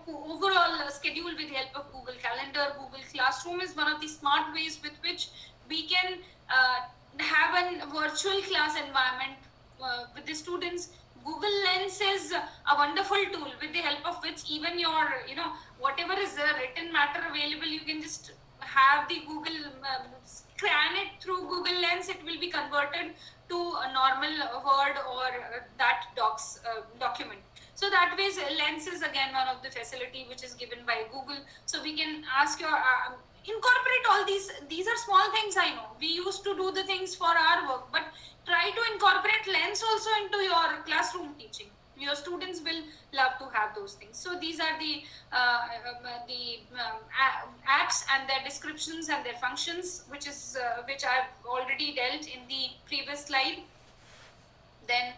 overall schedule with the help of Google Calendar. Google Classroom is one of the smart ways with which we can have a virtual class environment with the students. Google Lens is a wonderful tool with the help of which even your, whatever is written matter available, you can just have the Google, scan it through Google Lens, it will be converted to a normal Word or that docs document. So that ways, Lens is again one of the facility which is given by Google. So we can ask your, incorporate all these are small things, I know. We used to do the things for our work, but try to incorporate Lens also into your classroom teaching. Your students will love to have those things. So these are the apps and their descriptions and their functions, which I've already dealt in the previous slide. Then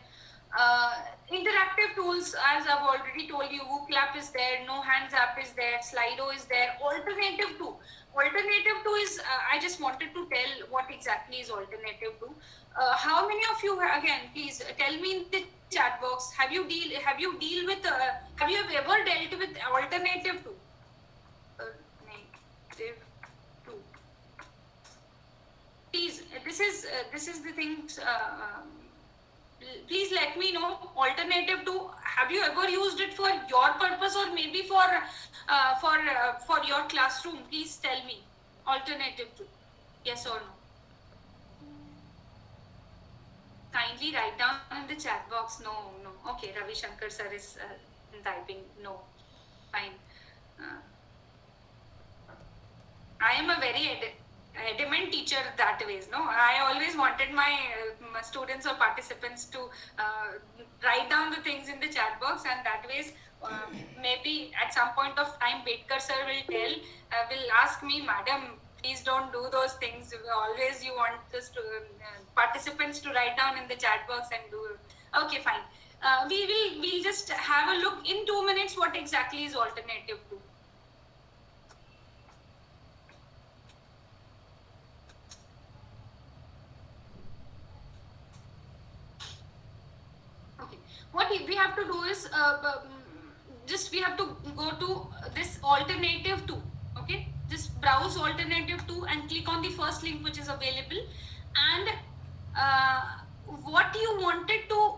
interactive tools, as I've already told you, WhoopLap is there, No Hands app is there, Slido is there, Alternative 2. Alternative 2 is, I just wanted to tell what exactly is Alternative 2. How many of you, again, please tell me in the chat box, have you ever dealt with Alternative 2? Alternative 2. Please, this is the thing. Please let me know. Alternative 2. Have you ever used it for your purpose or maybe for your classroom? Please tell me. Alternative 2. Yes or no? Kindly write down in the chat box. No. Okay, Ravi Shankar sir is typing no. Fine. I am a very adamant teacher that ways. No, I always wanted my students or participants to write down the things in the chat box, and that ways maybe at some point of time Bedkar sir will ask me, madam, please don't do those things. Always you want us to participants to write down in the chat box and do. Okay, fine. We'll just have a look in 2 minutes what exactly is Alternative 2. Okay, what we have to do is we have to go to this Alternative 2. Okay, just browse Alternative 2 and click on the first link which is available, and what you wanted to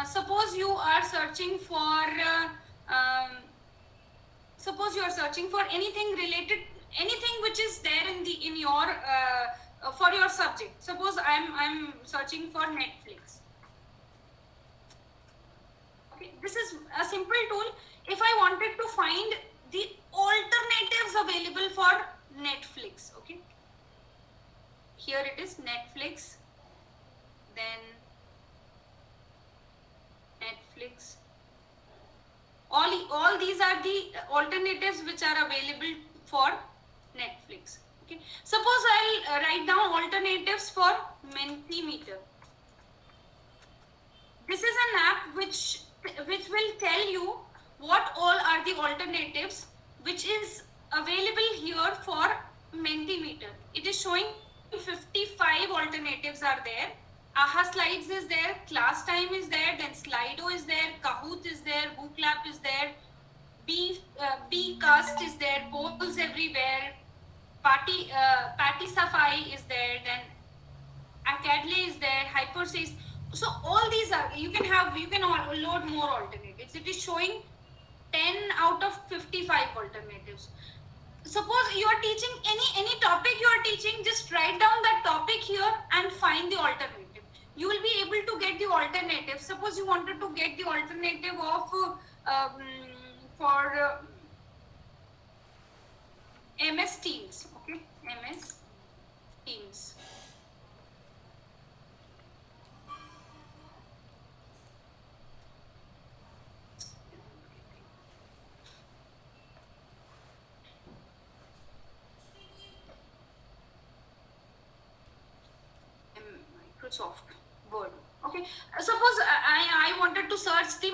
suppose you are searching for anything related, anything which is there in your for your subject. Suppose I'm searching for Netflix. Okay, this is a simple tool. If I wanted to find the alternatives available for Netflix. Okay, here it is, Netflix, then Netflix. All these are the alternatives which are available for Netflix. Okay, suppose I'll write down alternatives for Mentimeter. This is an app which will tell you what all are the alternatives which is available here for Mentimeter. It is showing 55 alternatives are there. AHA Slides is there, Class Time is there, then Slido is there, Kahoot is there, Booklab is there, Bcast is there, Polls Everywhere, Patty Safai is there, then Acadly is there, Hyperspace. So all these are, you can load more alternatives. It is showing 10 out of 55 alternatives. Suppose you are teaching any topic you are teaching, just write down that topic here and find the alternative. You will be able to get the alternative. Suppose you wanted to get the alternative of for MS Teams. Okay, MS Teams. Microsoft Word. Okay, suppose I wanted to search the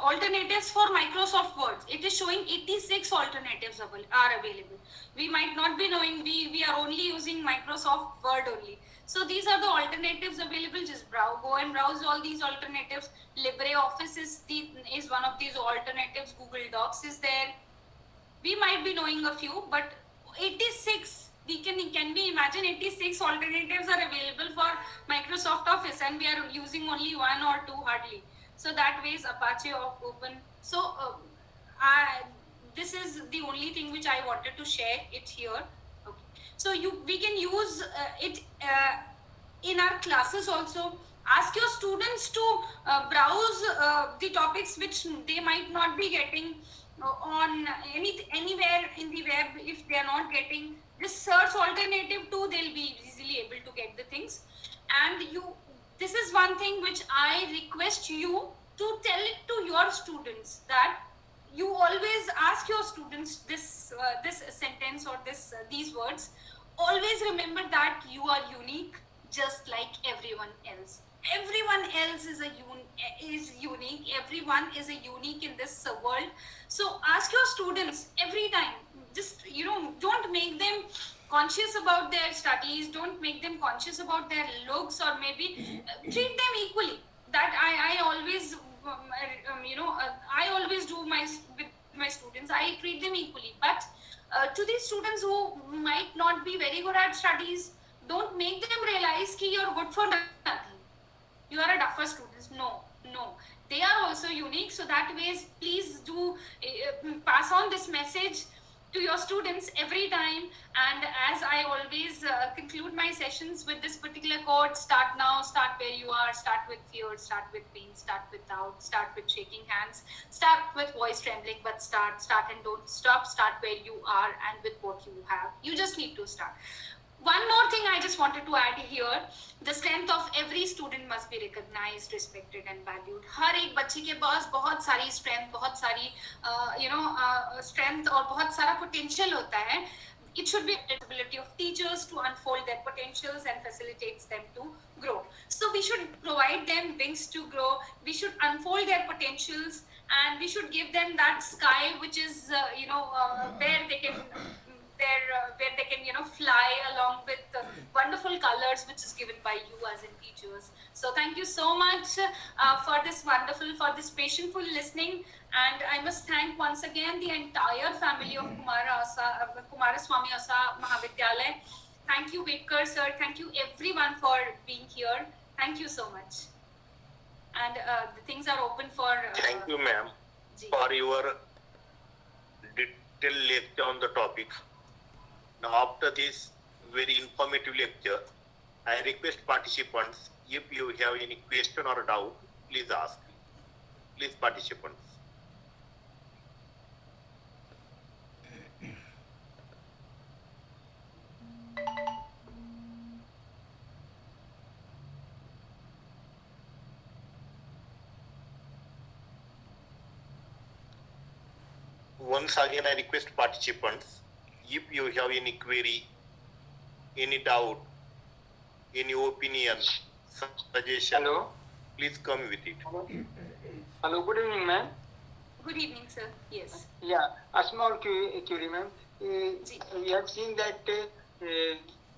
alternatives for Microsoft Word. It is showing 86 alternatives are available. We might not be knowing, we are only using Microsoft Word only. So these are the alternatives available. Just go and browse all these alternatives. LibreOffice is one of these alternatives. Google Docs is there. We might be knowing a few, but 86. Can we imagine 86 alternatives are available for Microsoft Office, and we are using only one or two hardly. So that way is Apache Open. So this is the only thing which I wanted to share it here. Okay. So we can use it in our classes also. Ask your students to browse the topics which they might not be getting on anywhere in the web. If they are not getting, just search alternative 2, they'll be easily able to get the things. And this is one thing which I request you to tell it to your students, that you always ask your students this sentence or these words. Always remember that you are unique, just like everyone else. Everyone else is unique. Everyone is a unique in this world. So ask your students every time. Just don't make them conscious about their studies. Don't make them conscious about their looks, or maybe treat them equally. That I always I always do with my students. I treat them equally. But to these students who might not be very good at studies, don't make them realize that you're good for nothing. You are a duffer students. No. They are also unique. So that way, please do pass on this message to your students every time. And as I always conclude my sessions with this particular quote: start now, start where you are, start with fear, start with pain, start with doubt, start with shaking hands, start with voice trembling, but start and don't stop. Start where you are and with what you have. You just need to start. One more thing I just wanted to add here: the strength of every student must be recognized, respected and valued. हर एक बच्चे के पास बहुत सारी strength, बहुत सारी strength और बहुत सारा potential होता है. It should be the ability of teachers to unfold their potentials and facilitates them to grow. So we should provide them wings to grow. We should unfold their potentials, and we should give them that sky which is where they can fly along with the wonderful colors which is given by you as in teachers. So thank you so much for this patientful listening. And I must thank once again the entire family of Kumarswami Mahavidyalaya. Thank you, Vidkar sir. Thank you everyone for being here. Thank you so much. And the things are open for... Thank you, ma'am, for your detailed lecture on the topic. Now, after this very informative lecture, I request participants, if you have any question or doubt, please ask. Please, participants. Once again, I request participants, if you have any query, any doubt, any opinion, suggestion, Hello. please come with it. Hello, good evening, ma'am. Good evening, sir. Yes. Yeah, a small query, ma'am. We have seen that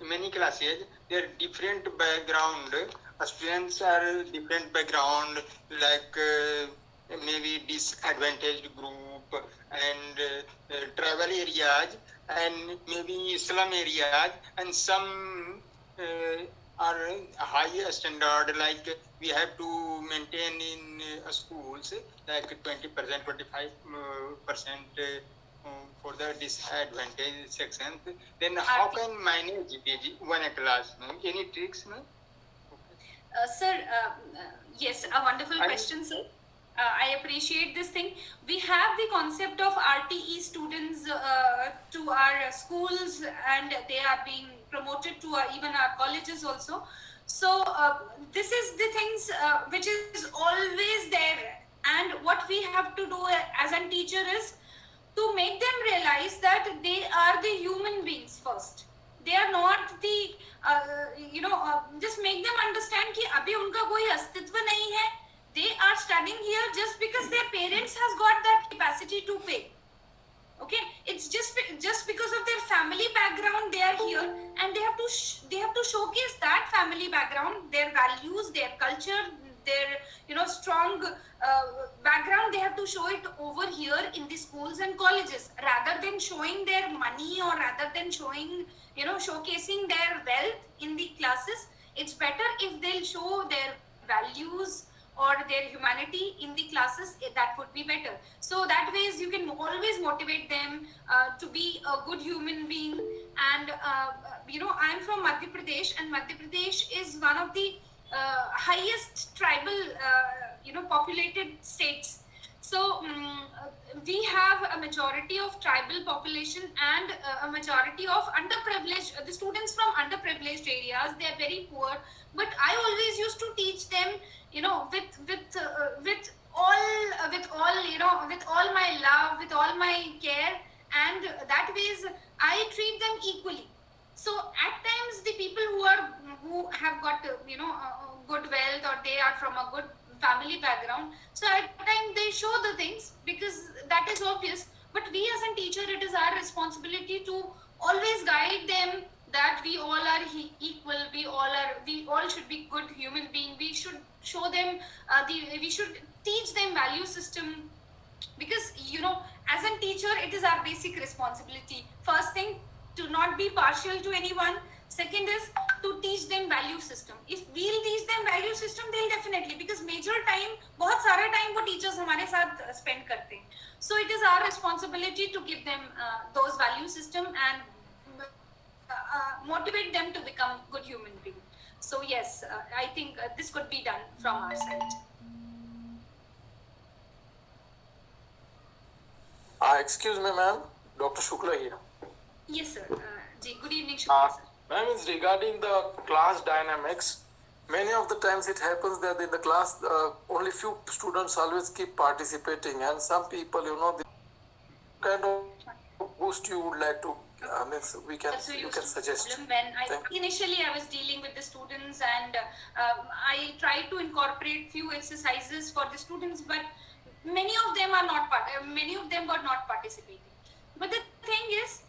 many classes, their different background, students are different background, like maybe disadvantaged group and travel areas and maybe slum areas, and some are higher standard, like we have to maintain in schools like 20%, 25% for the disadvantaged sections. Then how can manage one class, ma'am? Any tricks, ma'am? Sir, yes, a wonderful question, sir. I appreciate this thing. We have the concept of RTE students to our schools, and they are being promoted to even our colleges also. So this is the things which is always there, and what we have to do as a teacher is to make them realize that they are the human beings first. They are not the just make them understand कि अभी उनका कोई अस्तित्व नहीं है. They are studying here just because their parents has got that capacity to pay. Okay, it's just because of their family background they are here, and they have to showcase that family background, their values, their culture, their strong background. They have to show it over here in the schools and colleges, rather than showing their money, or rather than showing showcasing their wealth in the classes. It's better if they'll show their values or their humanity in the classes. That would be better. So that ways you can always motivate them to be a good human being. And I'm from Madhya Pradesh, and Madhya Pradesh is one of the highest tribal populated states. So we have a majority of tribal population and a majority of underprivileged. The students from underprivileged areas, they are very poor. But I always used to teach them, with all my love, with all my care, and that ways I treat them equally. So at times the people who have got good wealth, or they are from a good family background, so at times they show the things because that is obvious. But we as a teacher, it is our responsibility to always guide them that we all are equal. We all should be good human beings. We should show them we should teach them value system, because as a teacher, it is our basic responsibility. First thing, to not be partial to anyone. Second is to teach them value system. If we'll teach them value system, they'll definitely, because major time, बहुत सारा time वो teachers हमारे साथ spend करते हैं. So it is our responsibility to give them those value system and motivate them to become good human being. So yes, I think this could be done from our side. Excuse me, ma'am. Dr. Shukla here. Yes, sir. Good evening, Shukla, sir. Ma'am, is regarding the class dynamics. Many of the times it happens that in the class, only few students always keep participating, and some people, the kind of boost you would like to, you can suggest. Initially I was dealing with the students, and I tried to incorporate few exercises for the students, but many of them were not participating. But the thing is,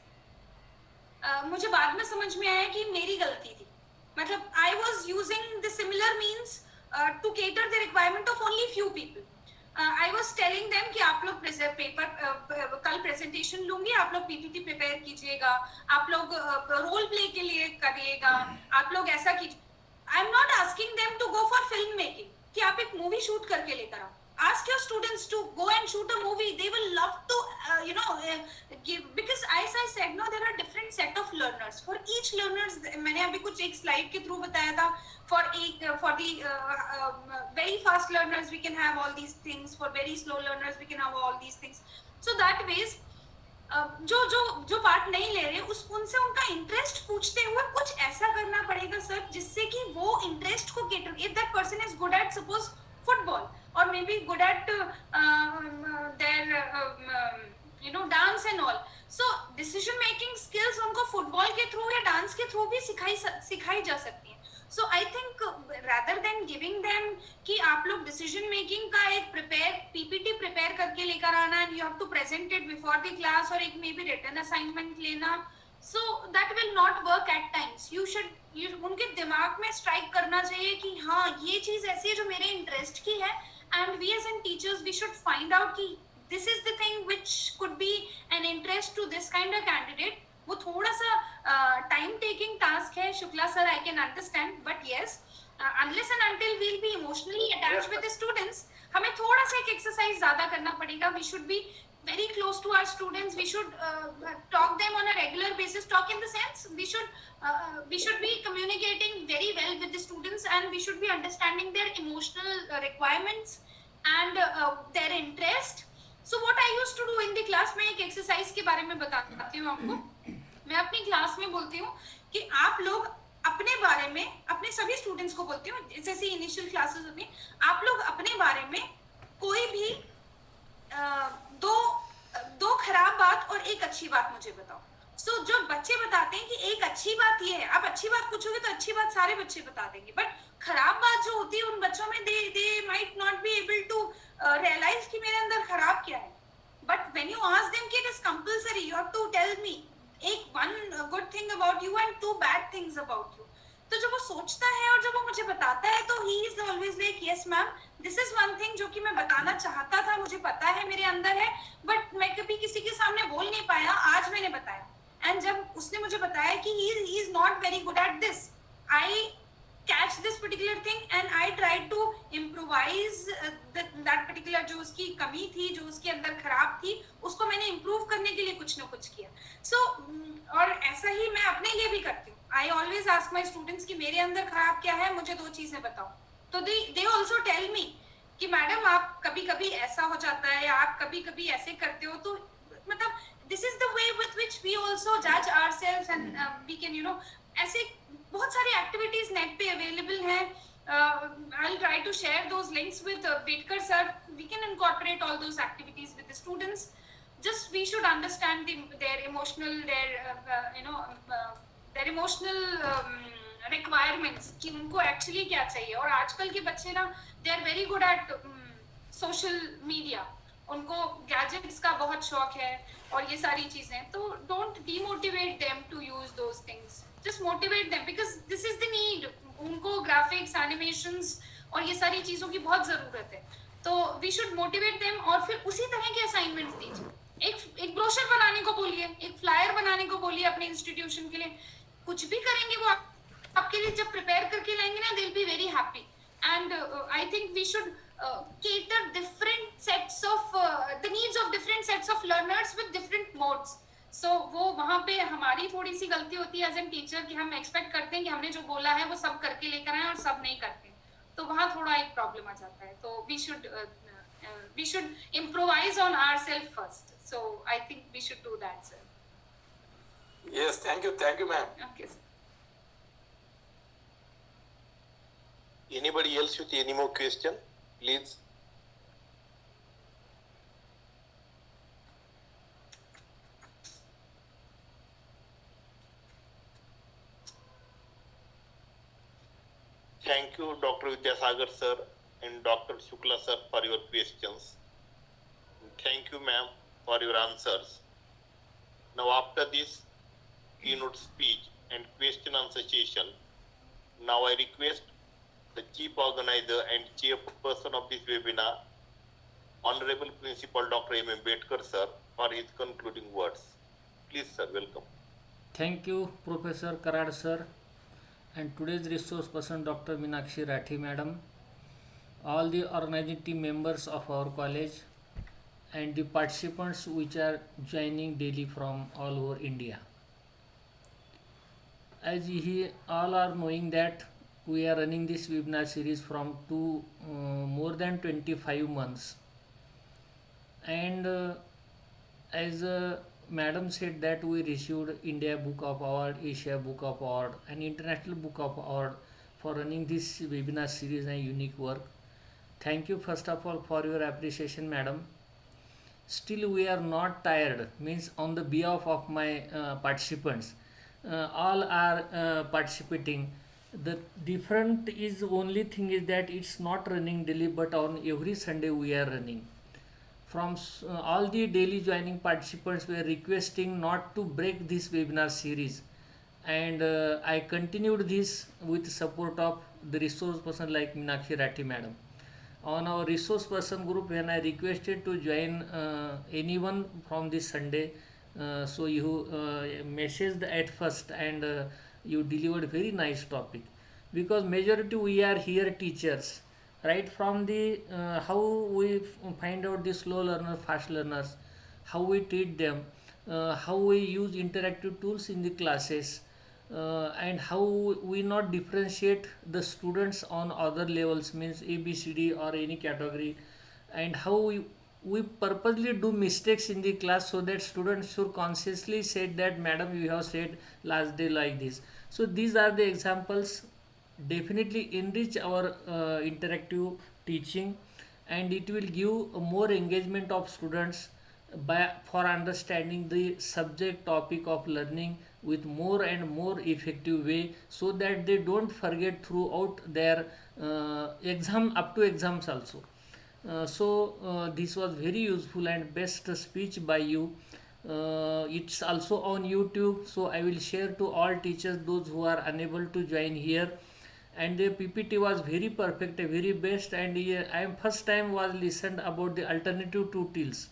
मुझे बाद में समझ में आया कि मेरी गलती थी. मतलब I was using the similar means to cater the requirement of only few people. I was telling them कि आप लोग कल presentation लूंगी, आप लोग PPT prepare कीजिएगा, आप लोग role play के लिए करिएगा, आप लोग ऐसा कीजिए. I'm not asking them to go for film making कि आप एक movie shoot करके लेकर आओ. Ask your students to go and shoot a movie. They will love to, give, because as I said, there are different set of learners. For each learners, मैंने अभी कुछ एक slide के through बताया था. For the very fast learners, we can have all these things. For very slow learners, we can have all these things. So that ways, जो part नहीं ले रहे, उनसे उनका इंटरेस्ट पूछते हुए कुछ ऐसा करना पड़ेगा सर, जिससे कि वो इंटरेस्ट को cater. If that person is good at, suppose, football, or maybe good at their dance and all. So decision making skills उनको फुटबॉल के थ्रू या डांस के थ्रू भी सिखाई जा सकती हैं. So I think rather than giving them कि आप लोग decision making का एक PPT prepare करके लेकर आना and you have to present it before the class और एक maybe written assignment लेना, so that will not work at times. उनके दिमाग में strike करना चाहिए कि हाँ ये चीज ऐसी है जो मेरे interest की है, and we as in teachers we should find out कि this is the thing which could be an interest to this kind of candidate. वो थोड़ा सा time taking task है Shukla sir, I can understand, but yes, unless and until we'll be emotionally attached with the students, हमें थोड़ा सा एक exercise ज़्यादा करना पड़ेगा. We should be very close to our students. We should talk them on a regular basis. Talk in the sense we should be communicating very well with the students, and we should be understanding their emotional requirements and their interest. So what I used to do in the class, मैं एक exercise के बारे में बताती हूँ आपको. मैं अपनी क्लास में बोलती हूँ कि आप लोग अपने बारे में, अपने सभी स्टूडेंट्स को बोलती हूँ, जैसे इनिशियल क्लासेस होती हैं, आप लोग अपने बारे में कोई भी दो खराब बात और एक अच्छी बात मुझे बताओ. So जो बच्चे बताते हैं कि एक अच्छी बात ये है, आप अच्छी बात पूछोगे तो अच्छी बात सारे बच्चे बता देंगे, बट खराब बात जो होती है उन बच्चों में they might not be able to realize कि मेरे अंदर खराब क्या है. But when you ask them कि it is compulsory, you have to tell me एक one good thing about you and two bad things about you. तो जब वो सोचता है और जब वो मुझे बताता है तो he is always like yes ma'am, this is one thing जो कि मैं बताना चाहता था, मुझे पता है मेरे अंदर है, but मैं कभी किसी के सामने बोल नहीं पाया, आज मैंने बताया. And जब उसने मुझे बताया कि he is not very good at this, I catch this particular thing and I try to improvise that particular जो उसकी कमी थी, जो उसके अंदर खराब थी, उसको मैंने improve करने के लिए कुछ ना कुछ किया. So और ऐसा ही मैं अपने लिए भी करती हूँ. I always ask my students कि मेरे अंदर खराब क्या है, मुझे दो चीजें बताओ. तो they also tell me कि मैडम आप कभी कभी ऐसा हो जाता है या आप कभी कभी ऐसे करते हो. तो मतलब this is the way with which we also judge ourselves and we can ऐसे बहुत सारी एक्टिविटीज नेट पे अवेलेबल हैं. I'll try to share those links with Bedkar sir. We can incorporate all those activities with the students. Just we should understand their emotional their emotional requirements कि उनको actually क्या चाहिए. और आजकल के बच्चे ना they are very good at social media. उनको gadgets का बहुत शौक है और ये सारी चीजें. तो don't demotivate them to use those things. Just motivate them because this is the need. उनको graphics, animations और ये सारी चीजों की बहुत जरूरत है. तो we should motivate them और फिर उसी तरह के assignments दीजिए. एक ब्रोशर बनाने को बोलिए, एक फ्लायर बनाने को बोलिए अपने इंस्टीट्यूशन के लिए. कुछ भी करेंगे वो आपके लिए जब प्रिपेयर करके लाएंगे ना, they'll be very happy. And I think we should cater different sets of the needs of different sets of learners with different modes. So वो वहाँ पे हमारी थोड़ी सी गलती होती है एज एन टीचर कि हम एक्सपेक्ट करते हैं कि हमने जो बोला है वो सब करके लेकर आए और सब नहीं करते, तो वहाँ थोड़ा एक प्रॉब्लम आ जाता है. तो we should improvise on ourselves first. So I think we should do that, sir. Yes, thank you, ma'am. Okay, sir. Anybody else with any more question, please? Thank you, Dr. Vidyasagar sir and Dr. Shukla sir for your questions. Thank you, ma'am, for your answers. Now, after this keynote speech and question answer session, now I request the chief organizer and chairperson of this webinar, Honorable Principal Dr. M. Bedkar sir, for his concluding words. Please, sir, welcome. Thank you, Professor Karad sir, and today's resource person Dr. Meenakshi Rathi madam, all the organizing team members of our college, and the participants which are joining daily from all over India. As ye all are knowing that we are running this webinar series from more than 25 months, and as madam said that we received India Book of Award, Asia Book of Award and International Book of Award for running this webinar series and unique work. Thank you first of all for your appreciation, madam. still we are not tired. Means on the behalf of my participants, all are participating. The different is only thing is that it's not running daily, but on every Sunday we are running. From all the daily joining participants were requesting not to break this webinar series, and I continued this with support of the resource person like Meenakshi Rathi madam. On our resource person group, when I requested to join anyone from this Sunday, so you messaged at first, and you delivered very nice topic, because majority we are here teachers, right from the how we find out the slow learner, fast learners, how we treat them, how we use interactive tools in the classes, and how we not differentiate the students on other levels, means ABCD or any category, and how we purposely do mistakes in the class so that students should consciously say that madam you have said last day like this. So these are the examples definitely enrich our interactive teaching, and it will give more engagement of students by for understanding the subject topic of learning with more and more effective way, so that they don't forget throughout their exam up to exams also. This was very useful and best speech by you. It's also on YouTube, so I will share to all teachers those who are unable to join here. And the PPT was very perfect, very best. And I am first time was listened about the alternative to tools,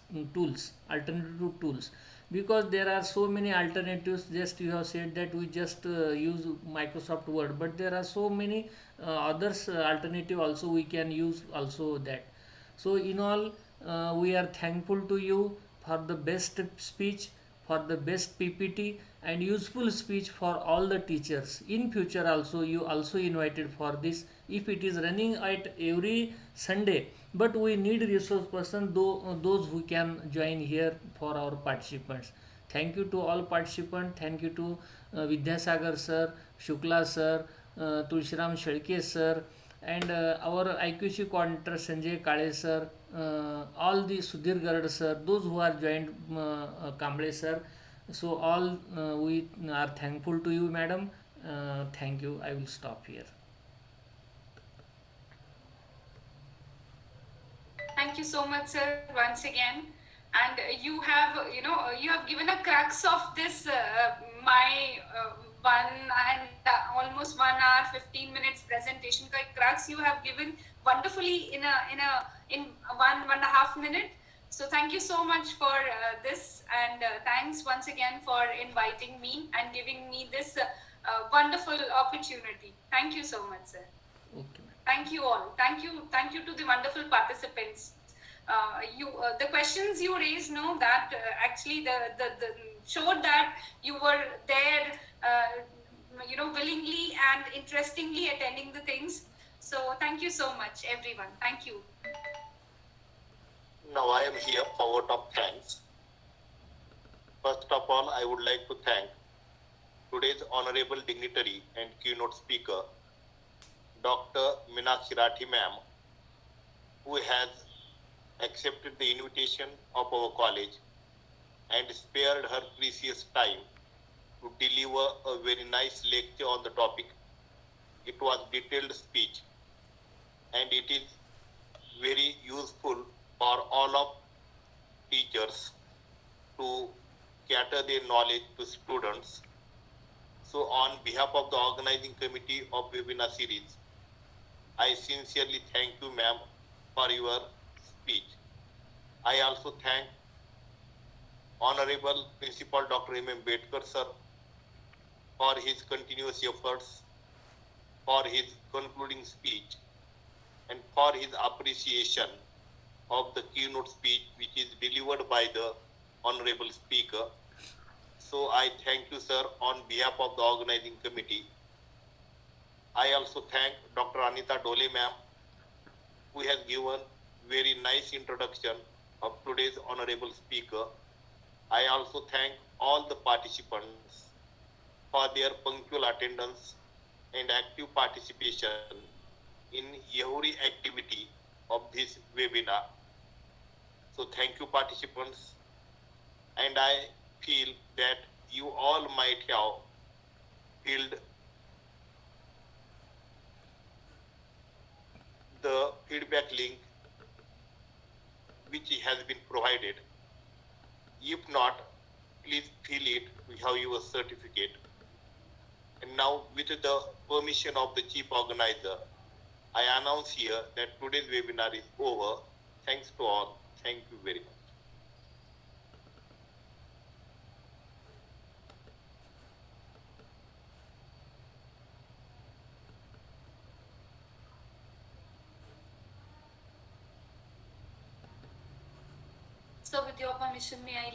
because there are so many alternatives. Just you have said that we just use Microsoft Word, but there are so many others alternative also we can use also that. So in all, we are thankful to you for the best speech, for the best PPT and useful speech for all the teachers. In future also, you also invited for this. If it is running at every Sunday, but we need resource person, those who can join here for our participants. Thank you to all participants. Thank you to Vidyasagar sir, Shukla sir, Tulshiram Shalke sir, and our IQC coordinator Sanjay Kale sir, all the Sudhir Garad sir, those who are joined, Kamble sir. So all we are thankful to you, madam. Thank you. I will stop here. Thank you so much, sir, once again. And you have given a crux of this my almost 1 hour 15 minutes presentation. Crux you have given wonderfully in one and a half minute. So thank you so much for this, and thanks once again for inviting me and giving me this wonderful opportunity. Thank you so much, sir. Okay. Thank you all. Thank you to the wonderful participants. The questions you raised, no, that actually the showed that you were there, willingly and interestingly attending the things. So thank you so much, everyone. Thank you. Now I am here for vote of thanks. First of all, I would like to thank today's honorable dignitary and keynote speaker, Dr. Meenakshi Rathi ma'am, who has accepted the invitation of our college and spared her precious time to deliver a very nice lecture on the topic. It was detailed speech, and it is very useful for all of teachers to cater their knowledge to students. So on behalf of the organizing committee of webinar series, I sincerely thank you, ma'am, for your speech. I also thank Honorable Principal Dr. M. Bedkar, sir, for his continuous efforts, for his concluding speech, and for his appreciation of the keynote speech which is delivered by the Honorable Speaker. So I thank you, sir, on behalf of the organizing committee. I also thank Dr. Anita Dole ma'am, who has given very nice introduction of today's honorable speaker. I also thank all the participants for their punctual attendance and active participation in every activity of this webinar. So thank you, participants. And I feel that you all might have filled the feedback link which has been provided. If not, please fill it to have your certificate. And now, with the permission of the chief organizer, I announce here that today's webinar is over. Thanks to all. Thank you very much. So with your permission, may I